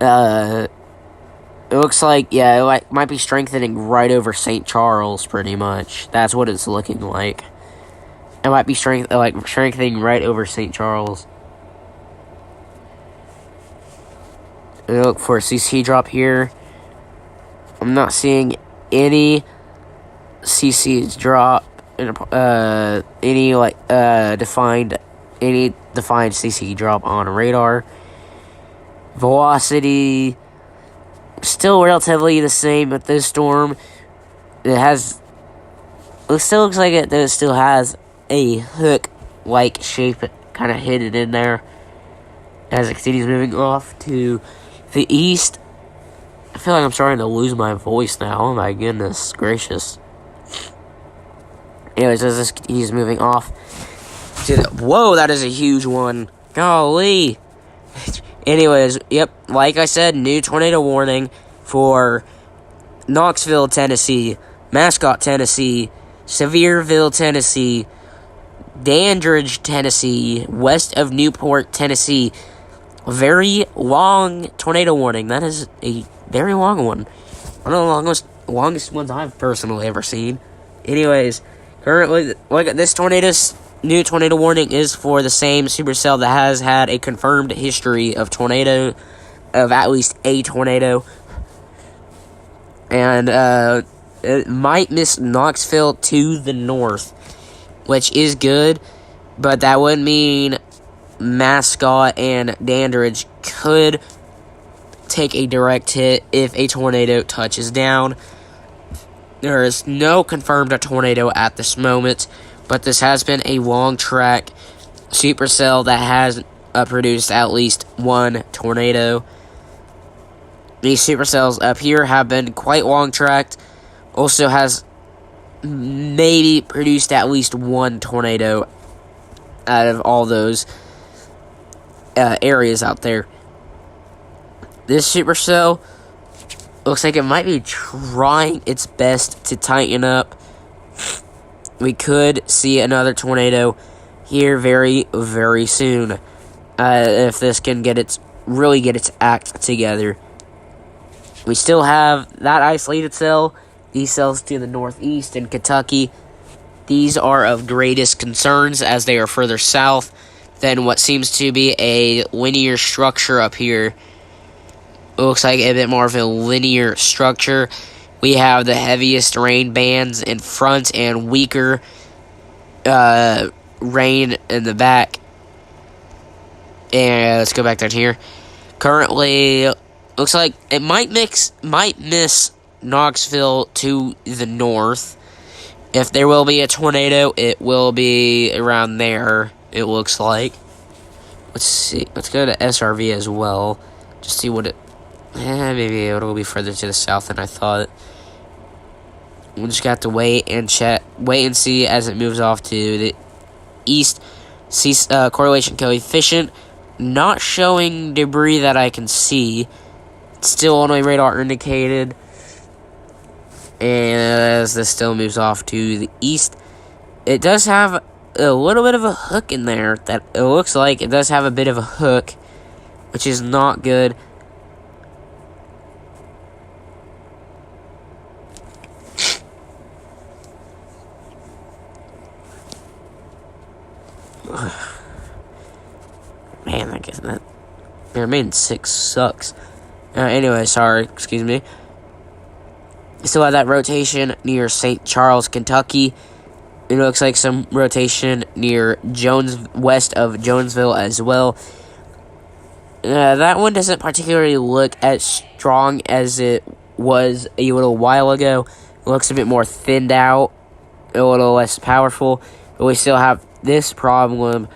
It looks like, it might be strengthening right over St. Charles, pretty much. That's what it's looking like. It might be strengthening right over St. Charles. Look for a CC drop here. I'm not seeing any CC drop, any defined CC drop on radar. Velocity still relatively the same with this storm. It still looks like it still has a hook-like shape kind of hidden in there as it continues moving off to the east. I feel like I'm starting to lose my voice now. Oh my goodness gracious. Anyways, as this continues moving off to whoa, that is a huge one. Golly. Anyways, yep, like I said, new tornado warning for Knoxville, Tennessee, Mascot, Tennessee, Sevierville, Tennessee, Dandridge, Tennessee, west of Newport, Tennessee. A very long tornado warning. That is a very long one. One of the longest ones I've personally ever seen. Anyways, currently, this new tornado warning is for the same supercell that has had a confirmed history of at least a tornado. And it might miss Knoxville to the north, which is good, but that would mean Mascot and Dandridge could take a direct hit if a tornado touches down. There is no confirmed tornado at this moment, but this has been a long track supercell that has produced at least one tornado. These supercells up here have been quite long tracked. Also has maybe produced at least one tornado out of all those areas out there. This supercell looks like it might be trying its best to tighten up. We could see another here very, very soon if this can really get its act together. We still have that isolated cell. These cells to the northeast in Kentucky. These are of greatest concerns as they are further south than what seems to be a linear structure up here. It looks like a bit more of a linear structure. We have the heaviest rain bands in front and weaker rain in the back. And let's go back down here. Currently, looks like it might miss Knoxville to the north. If there will be a tornado, it will be around there, it looks like. Let's see. Let's go to SRV as well. Just see what it... maybe it'll be further to the south than I thought. We just got to wait and see as it moves off to the east. See correlation coefficient. Not showing debris that I can see. It's still on my radar indicated. And as this still moves off to the east, it does have a little bit of a hook in there. That it looks like it does have a bit of a hook, which is not good. Man, I guess that main 6 sucks. Anyway, sorry, excuse me. Still have that rotation near St. Charles, Kentucky. It looks like some rotation near west of Jonesville as well. That one doesn't particularly look as strong as it was a little while ago. It looks a bit more thinned out, a little less powerful. But we still have this problem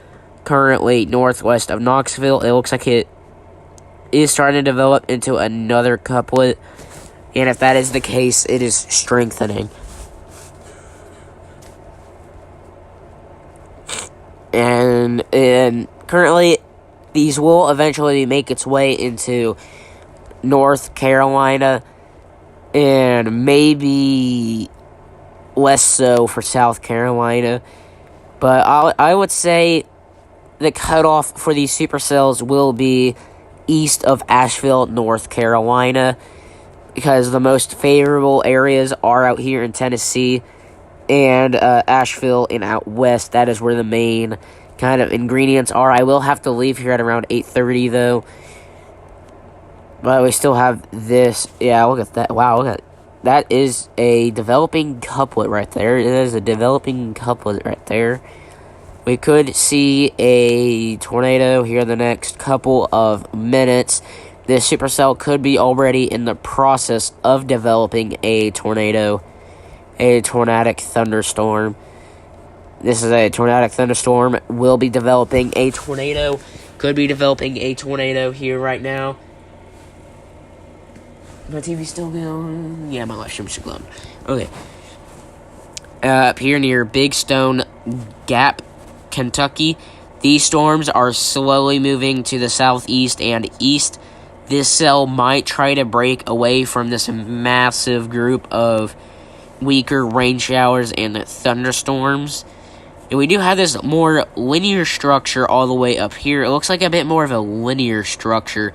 currently northwest of Knoxville. It looks like it is starting to develop into another couplet. And if that is the case, it is strengthening. And currently, these will eventually make its way into North Carolina, and maybe less so for South Carolina. But I would say the cutoff for these supercells will be east of Asheville, North Carolina, because the most favorable areas are out here in Tennessee and Asheville and out west. That is where the main kind of ingredients are. I will have to leave here at around 8:30 though. But we still have this. Yeah, look at that. Wow, look at that. Is a developing couplet right there. It is a developing couplet right there. We could see a tornado here in the next couple of minutes. This supercell could be already in the process of developing a tornado, a tornadic thunderstorm. This is a tornadic thunderstorm. Will be developing a tornado. Could be developing a tornado here right now. My TV's still going. Yeah, my live stream's still going. Okay. Up here near Big Stone Gap, Kentucky, these storms are slowly moving to the southeast and east. This cell might try to break away from this massive group of weaker rain showers and thunderstorms. And we do have this more linear structure all the way up here. It looks like a bit more of a linear structure.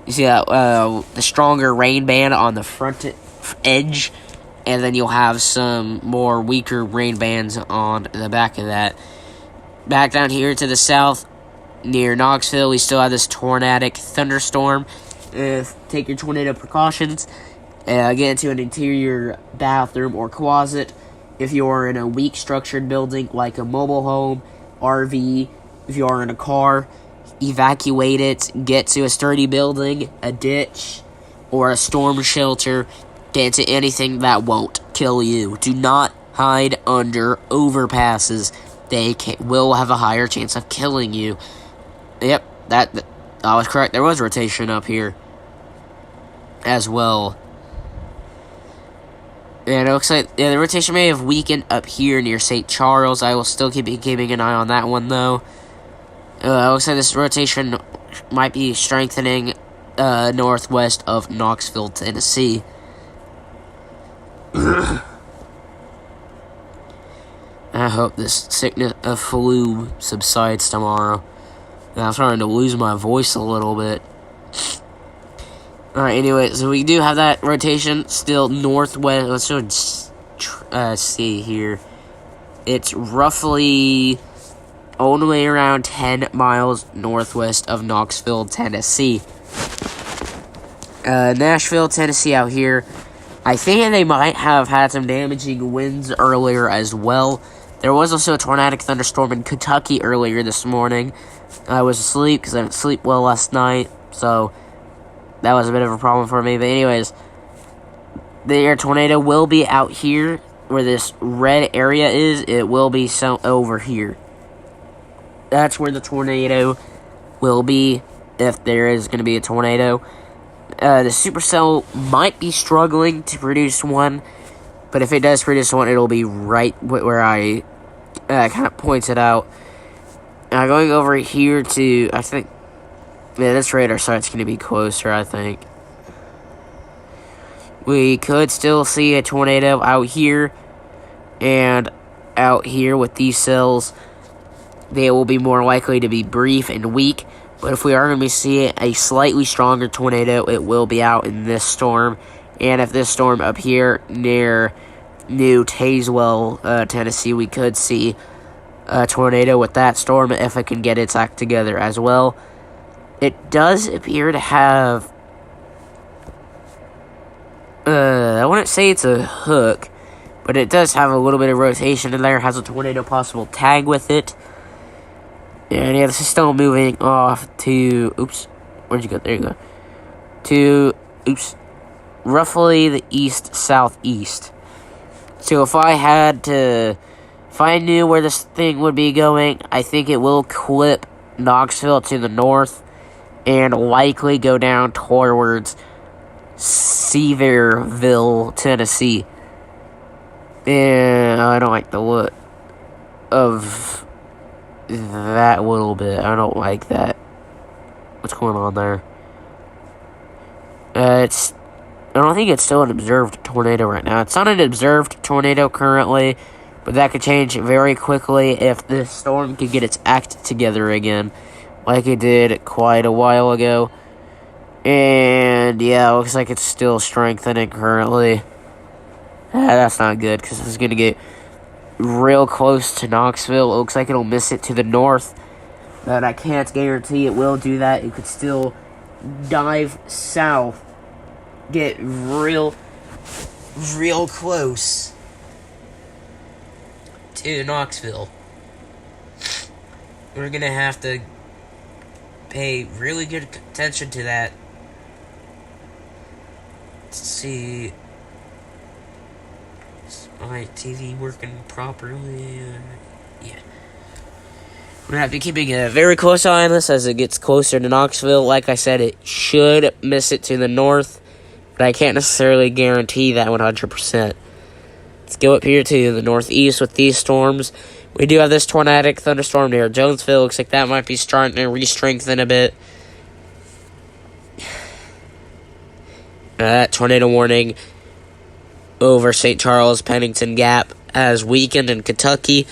You see that the stronger rain band on the front edge, and then you'll have some more weaker rain bands on the back of that. Back down here to the south, near Knoxville, we still have this tornadic thunderstorm. Take your tornado precautions. Get into an interior bathroom or closet. If you're in a weak structured building like a mobile home, RV, if you are in a car, evacuate it. Get to a sturdy building, a ditch, or a storm shelter. Get into anything that won't kill you. Do not hide under overpasses. They will have a higher chance of killing you. Yep, that I was correct. There was rotation up here as well. And it looks like the rotation may have weakened up here near St. Charles. I will still keep keeping an eye on that one, though. It looks like this rotation might be strengthening northwest of Knoxville, Tennessee. I hope this sickness of flu subsides tomorrow. I'm starting to lose my voice a little bit. Alright, anyway, so we do have that rotation still northwest. Let's see here. It's roughly only around 10 miles northwest of Knoxville, Tennessee. Nashville, Tennessee out here. I think they might have had some damaging winds earlier as well. There was also a tornadic thunderstorm in Kentucky earlier this morning. I was asleep because I didn't sleep well last night, so that was a bit of a problem for me. But anyways, the air tornado will be out here where this red area is. It will be over here. That's where the tornado will be, if there is going to be a tornado. The supercell might be struggling to produce one, but if it does produce one, it'll be right where I kind of pointed out. Now going over here to, I think, yeah, this radar site's going to be closer, I think. We could still see a tornado out here and out here with these cells. They will be more likely to be brief and weak, but if we are going to be seeing a slightly stronger tornado, it will be out in this storm. And if this storm up here near New Tazewell, Tennessee, we could see a tornado with that storm if it can get its act together as well. It does appear to have, I wouldn't say it's a hook, but it does have a little bit of rotation in there. It has a tornado possible tag with it. And yeah, this is still moving off to, oops, where'd you go? There you go. To, oops, roughly the east-southeast. So if I knew where this thing would be going, I think it will clip Knoxville to the north and likely go down towards Sevierville, Tennessee. And I don't like the look of that a little bit. I don't like that. What's going on there? I don't think it's still an observed tornado right now. It's not an observed tornado currently, but that could change very quickly if this storm could get its act together again, like it did quite a while ago. And yeah, it looks like it's still strengthening currently. That's not good, because it's going to get real close to Knoxville. It looks like it'll miss it to the north, but I can't guarantee it will do that. It could still dive south, get real close to Knoxville. We're going to have to pay really good attention to that. Let's see. Is my TV working properly? Yeah. We're going to have to be keeping a very close eye on this as it gets closer to Knoxville. Like I said, it should miss it to the north, but I can't necessarily guarantee that 100%. Let's go up here to the northeast with these storms. We do have this tornadic thunderstorm near Jonesville. Looks like that might be starting to re-strengthen a bit. That tornado warning over St. Charles, Pennington Gap has weakened in Kentucky.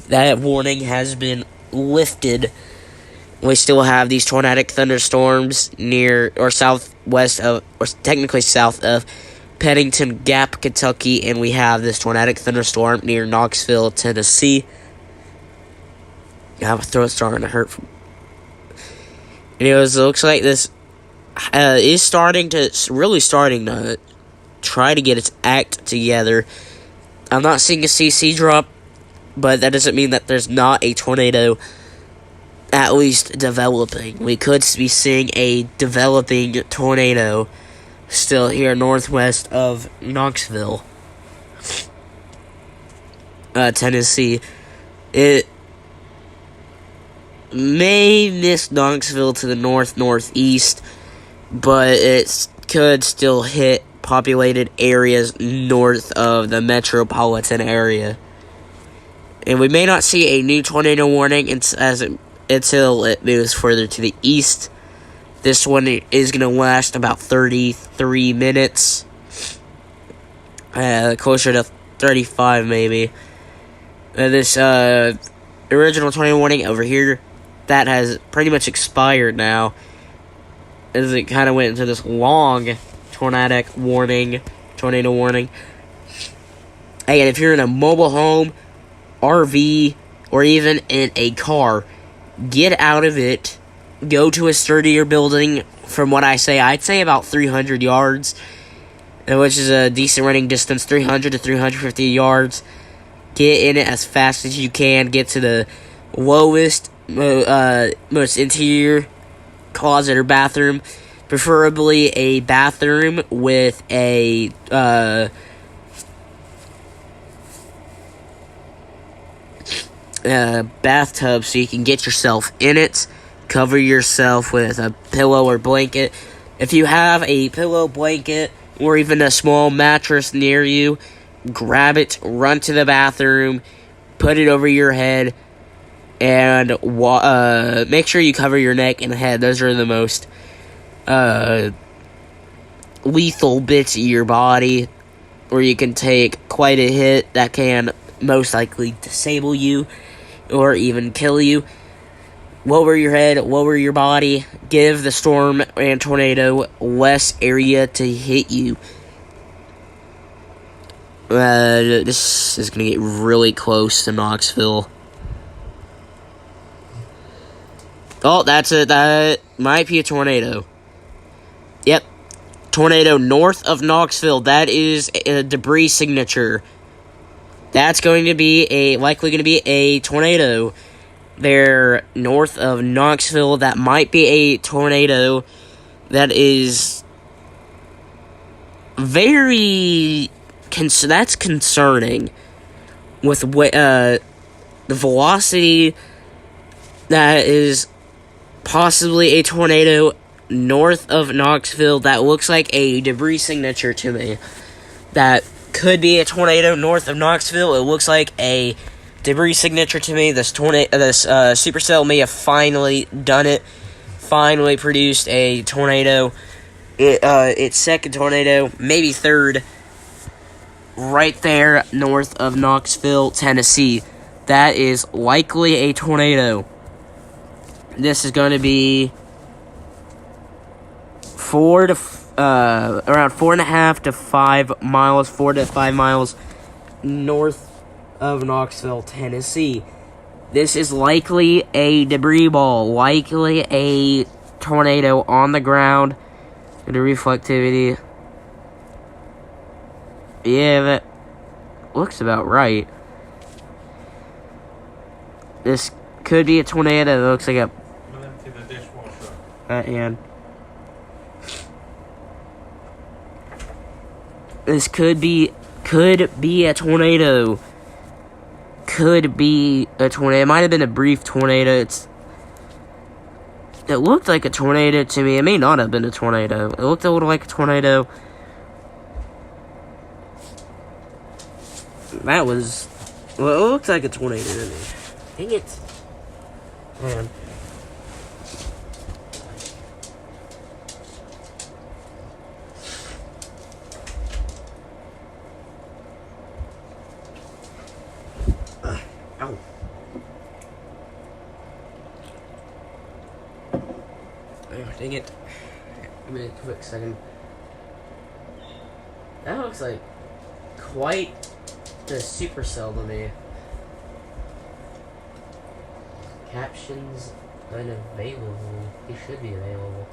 that warning has been lifted. We still have these tornadic thunderstorms near or southwest of, or technically south of Pennington Gap, Kentucky, and we have this tornadic thunderstorm near Knoxville, Tennessee. My throat's starting to hurt. Anyways, it looks like this is starting to try to get its act together. I'm not seeing a CC drop, but that doesn't mean that there's not a tornado at least developing. We could be seeing a developing tornado still here northwest of Knoxville, Tennessee. It may miss Knoxville to the northeast, but it could still hit populated areas north of the metropolitan area. And we may not see a new tornado warning until it moves further to the east. This one is going to last about 33 minutes. Closer to 35 maybe. This original tornado warning over here, that has pretty much expired now, as it kind of went into this long tornado warning. And if you're in a mobile home, RV, or even in a car, get out of it. Go to a sturdier building. From what I'd say about 300 yards, which is a decent running distance, 300 to 350 yards. Get in it as fast as you can. Get to the lowest, most interior closet or bathroom. Preferably a bathroom with a bathtub so you can get yourself in it. Cover yourself with a pillow or blanket. If you have a pillow, blanket, or even a small mattress near you, grab it, run to the bathroom, put it over your head, and make sure you cover your neck and head. Those are the most lethal bits of your body, where you can take quite a hit that can most likely disable you or even kill you. Lower your head, lower your body, give the storm and tornado less area to hit you. This is going to get really close to Knoxville. Oh, that's it. That might be a tornado. Yep. Tornado north of Knoxville. That is a debris signature. That's going to be likely going to be a tornado there north of Knoxville. That might be a tornado that is very that's concerning with what the velocity that is possibly a tornado north of Knoxville. That looks like a debris signature to me. That could be a tornado north of Knoxville. It looks like a debris signature to me. This supercell may have finally done it. Finally produced a tornado. Its second tornado, maybe third, right there north of Knoxville, Tennessee. That is likely a tornado. This is going to be around 4.5 to 5 miles, 4 to 5 miles north of Knoxville, Tennessee. This is likely a debris ball, likely a tornado on the ground. The reflectivity, yeah, that looks about right. This could be a tornado. That looks like a Empty the dishwasher. and this could be a tornado. Could be a tornado. It might have been a brief tornado. It looked like a tornado to me. It may not have been a tornado. It looked a little like a tornado. That was... Well, it looked like a tornado to me. Dang it. Man. Ow. Dang it. Give me a quick second. That looks like quite the supercell to me. Captions unavailable. They should be available.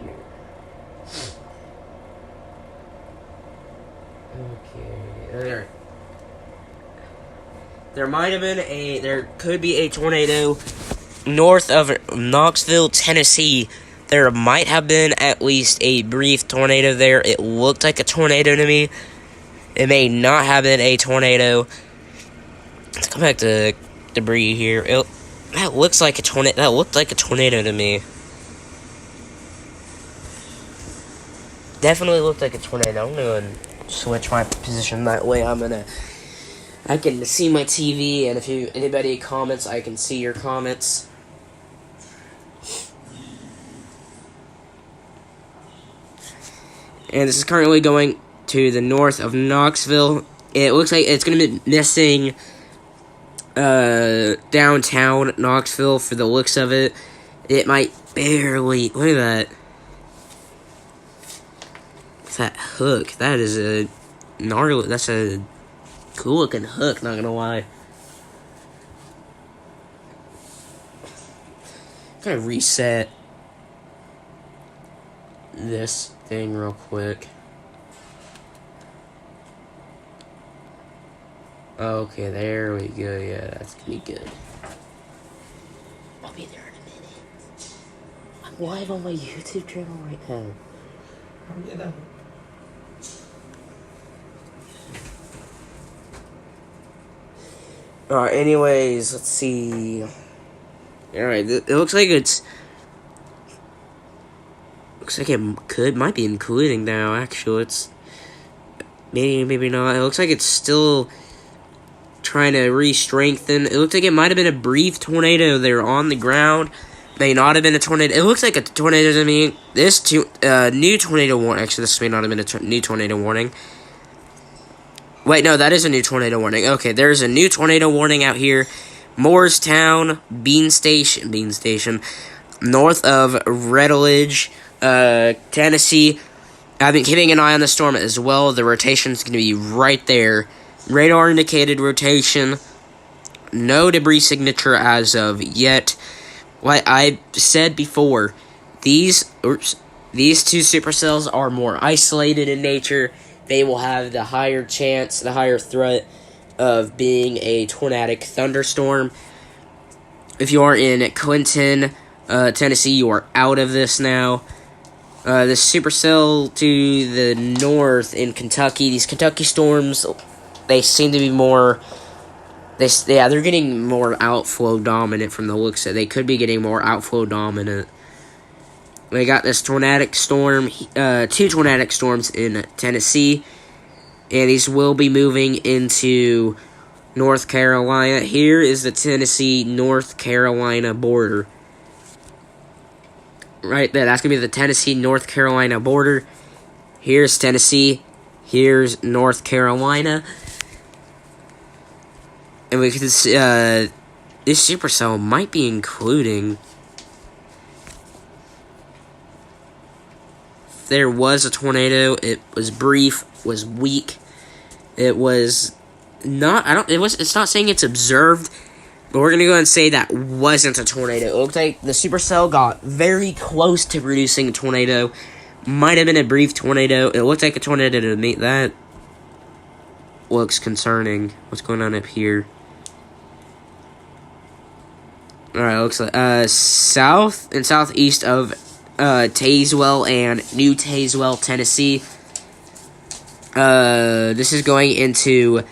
Here. Okay. There might have been there could be a tornado north of Knoxville, Tennessee. There might have been at least a brief tornado there. It looked like a tornado to me. It may not have been a tornado. Let's come back to debris here. That looks like a tornado. That looked like a tornado to me. Definitely looked like a tornado. I'm gonna switch my position that way. I can see my TV, and if anybody comments, I can see your comments. And this is currently going to the north of Knoxville. It looks like it's going to be missing downtown Knoxville for the looks of it. It might barely... Look at that. What's that hook? That is a gnarly... That's a cool looking hook, not going to lie. I'm going to reset this thing real quick. Okay, there we go. Yeah, that's gonna be good. I'll be there in a minute. I'm live on my YouTube channel right now. Yeah. Alright, anyways, let's see. Alright, it looks like it's... Looks like it might be including now, actually. It's... Maybe not. It looks like it's still trying to re-strengthen. It looks like it might have been a brief tornado there on the ground. May not have been a tornado. It looks like a tornado to me. This new tornado warning. Actually, this may not have been a new tornado warning. Wait, no, that is a new tornado warning. Okay, there's a new tornado warning out here. Moorestown, Bean Station, north of Redledge, Tennessee. I've been keeping an eye on the storm as well. The rotation's going to be right there. Radar indicated rotation. No debris signature as of yet. Like I said before, these two supercells are more isolated in nature. They will have the higher chance, the higher threat of being a tornadic thunderstorm. If you are in Clinton, Tennessee, you are out of this now. The supercell to the north in Kentucky, these Kentucky storms, they seem to be more... they're getting more outflow dominant from the looks of it. They could be getting more outflow dominant. We got this tornadic storm, two tornadic storms in Tennessee, and these will be moving into North Carolina. Here is the Tennessee-North Carolina border. Right there, that's going to be the Tennessee-North Carolina border. Here's Tennessee, here's North Carolina. And we can see, this supercell might be including... There was a tornado. It was brief, was weak. It was not, it's not saying it's observed, but we're going to go ahead and say that wasn't a tornado. It looked like the supercell got very close to producing a tornado. Might have been a brief tornado. It looked like a tornado to me. That looks concerning. What's going on up here? Alright, looks like, south and southeast of Tazewell and New Tazewell, Tennessee. This is going into...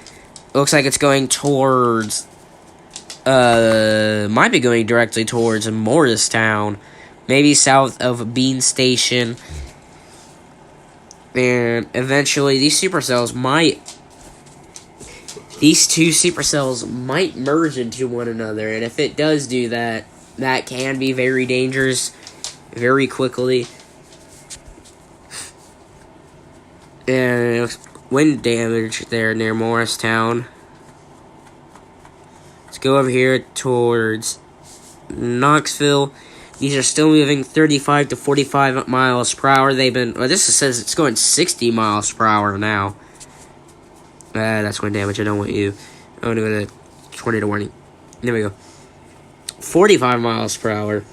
Looks like it's going towards... might be going directly towards Morristown. Maybe south of Bean Station. And eventually these supercells might... These two supercells might merge into one another. And if it does do that, that can be very dangerous. Very quickly. And wind damage there near Morristown. go over here towards Knoxville. These are still moving 35 to 45 miles per hour. They've been, well, this says it's going 60 miles per hour now. That's going to damage. I don't want you. I want to go to tornado warning. There we go. 45 miles per hour.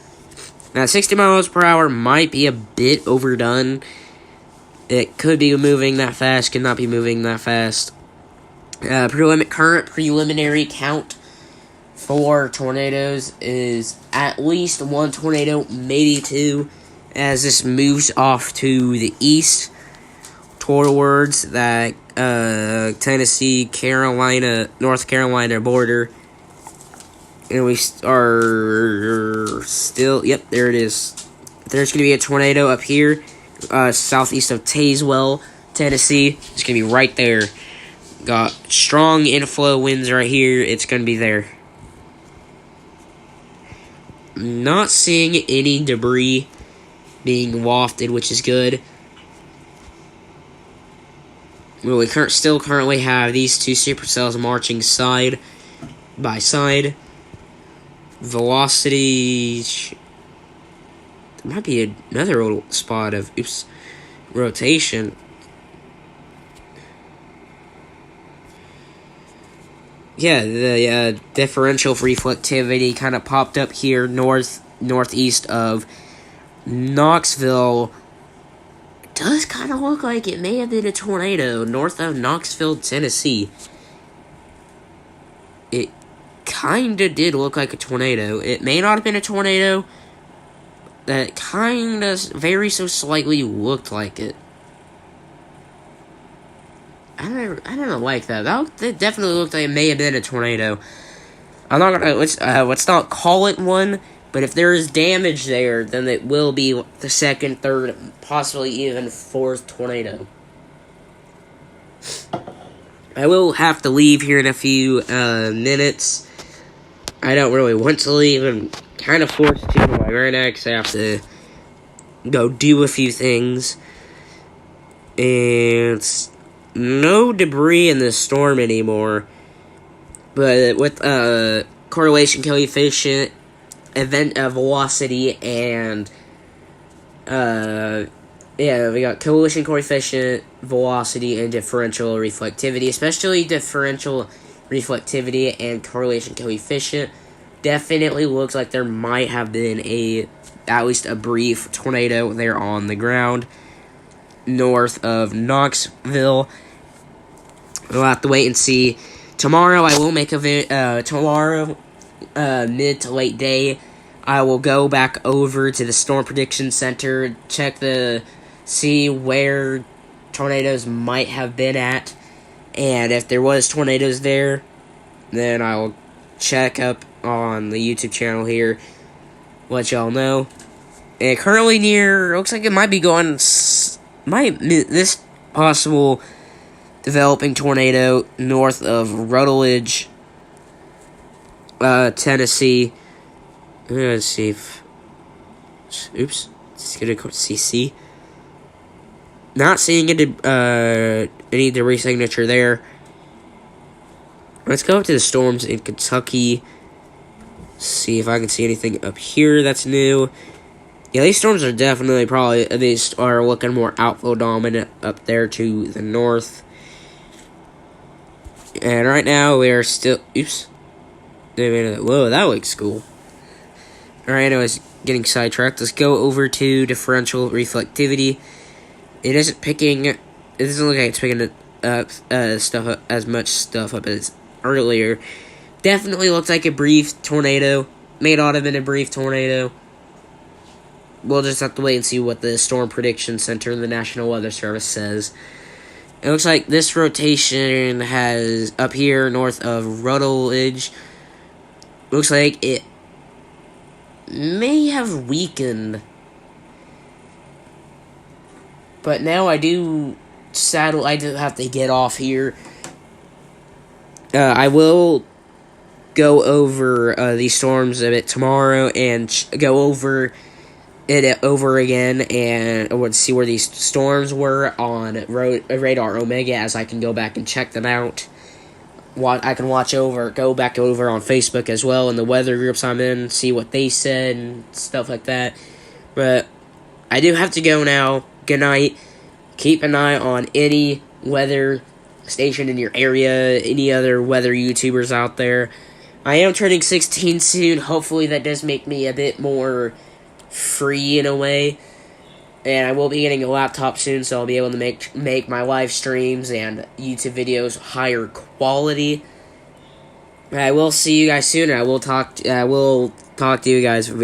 Now, 60 miles per hour might be a bit overdone. It could be moving that fast, could not be moving that fast. Current preliminary count for tornadoes is at least one tornado, maybe two, as this moves off to the east towards that Tennessee, Carolina, North Carolina border. And we are still, yep, there it is. There's going to be a tornado up here, southeast of Tazewell, Tennessee. It's going to be right there. Got strong inflow winds right here. It's going to be there. Not seeing any debris being wafted, which is good. Well, we still currently have these two supercells marching side by side. Velocity. There might be another little spot of rotation. Yeah, the differential reflectivity kind of popped up here northeast of Knoxville. It does kind of look like it may have been a tornado north of Knoxville, Tennessee. It kind of did look like a tornado. It may not have been a tornado. That kind of very so slightly looked like it. I don't like that. That definitely looked like it may have been a tornado. I'm not gonna let's not call it one, but if there is damage there, then it will be the second, third, possibly even fourth tornado. I will have to leave here in a few minutes. I don't really want to leave. I'm kind of forced to right now because I have to go do a few things. And no debris in the storm anymore. But with correlation coefficient, event velocity, and we got correlation coefficient, velocity, and differential reflectivity, especially differential reflectivity and correlation coefficient. Definitely looks like there might have been at least a brief tornado there on the ground north of Knoxville. We'll have to wait and see. Tomorrow I will make a video. Tomorrow, mid to late day, I will go back over to the Storm Prediction Center, see where tornadoes might have been at, and if there was tornadoes there, then I'll check up on the YouTube channel here, let y'all know. And currently looks like it might be going, this possible developing tornado north of Rutledge, Tennessee. Let's see if, it's gonna go CC. Not seeing any debris signature there. Let's go up to the storms in Kentucky. See if I can see anything up here that's new. Yeah, these storms are definitely these are looking more outflow dominant up there to the north. And right now we are still, whoa, that looks cool. Alright, I was getting sidetracked. Let's go over to differential reflectivity. It doesn't look like it's picking as much stuff up as earlier. Definitely looks like a brief tornado. May not have been a brief tornado. We'll just have to wait and see what the Storm Prediction Center and the National Weather Service says. It looks like this rotation has, up here north of Rutledge, looks like it may have weakened. But now I do have to get off here. I will go over these storms a bit tomorrow and go over it over again, and I would see where these storms were on Radar Omega, as I can go back and check them out. I can go back over on Facebook as well, and the weather groups I'm in, see what they said and stuff like that. But I do have to go now. Good night. Keep an eye on any weather station in your area, any other weather YouTubers out there. I am turning 16 soon. Hopefully that does make me a bit more free in a way. And I will be getting a laptop soon, so I'll be able to make my live streams and YouTube videos higher quality. I will see you guys soon, and I will talk to you guys very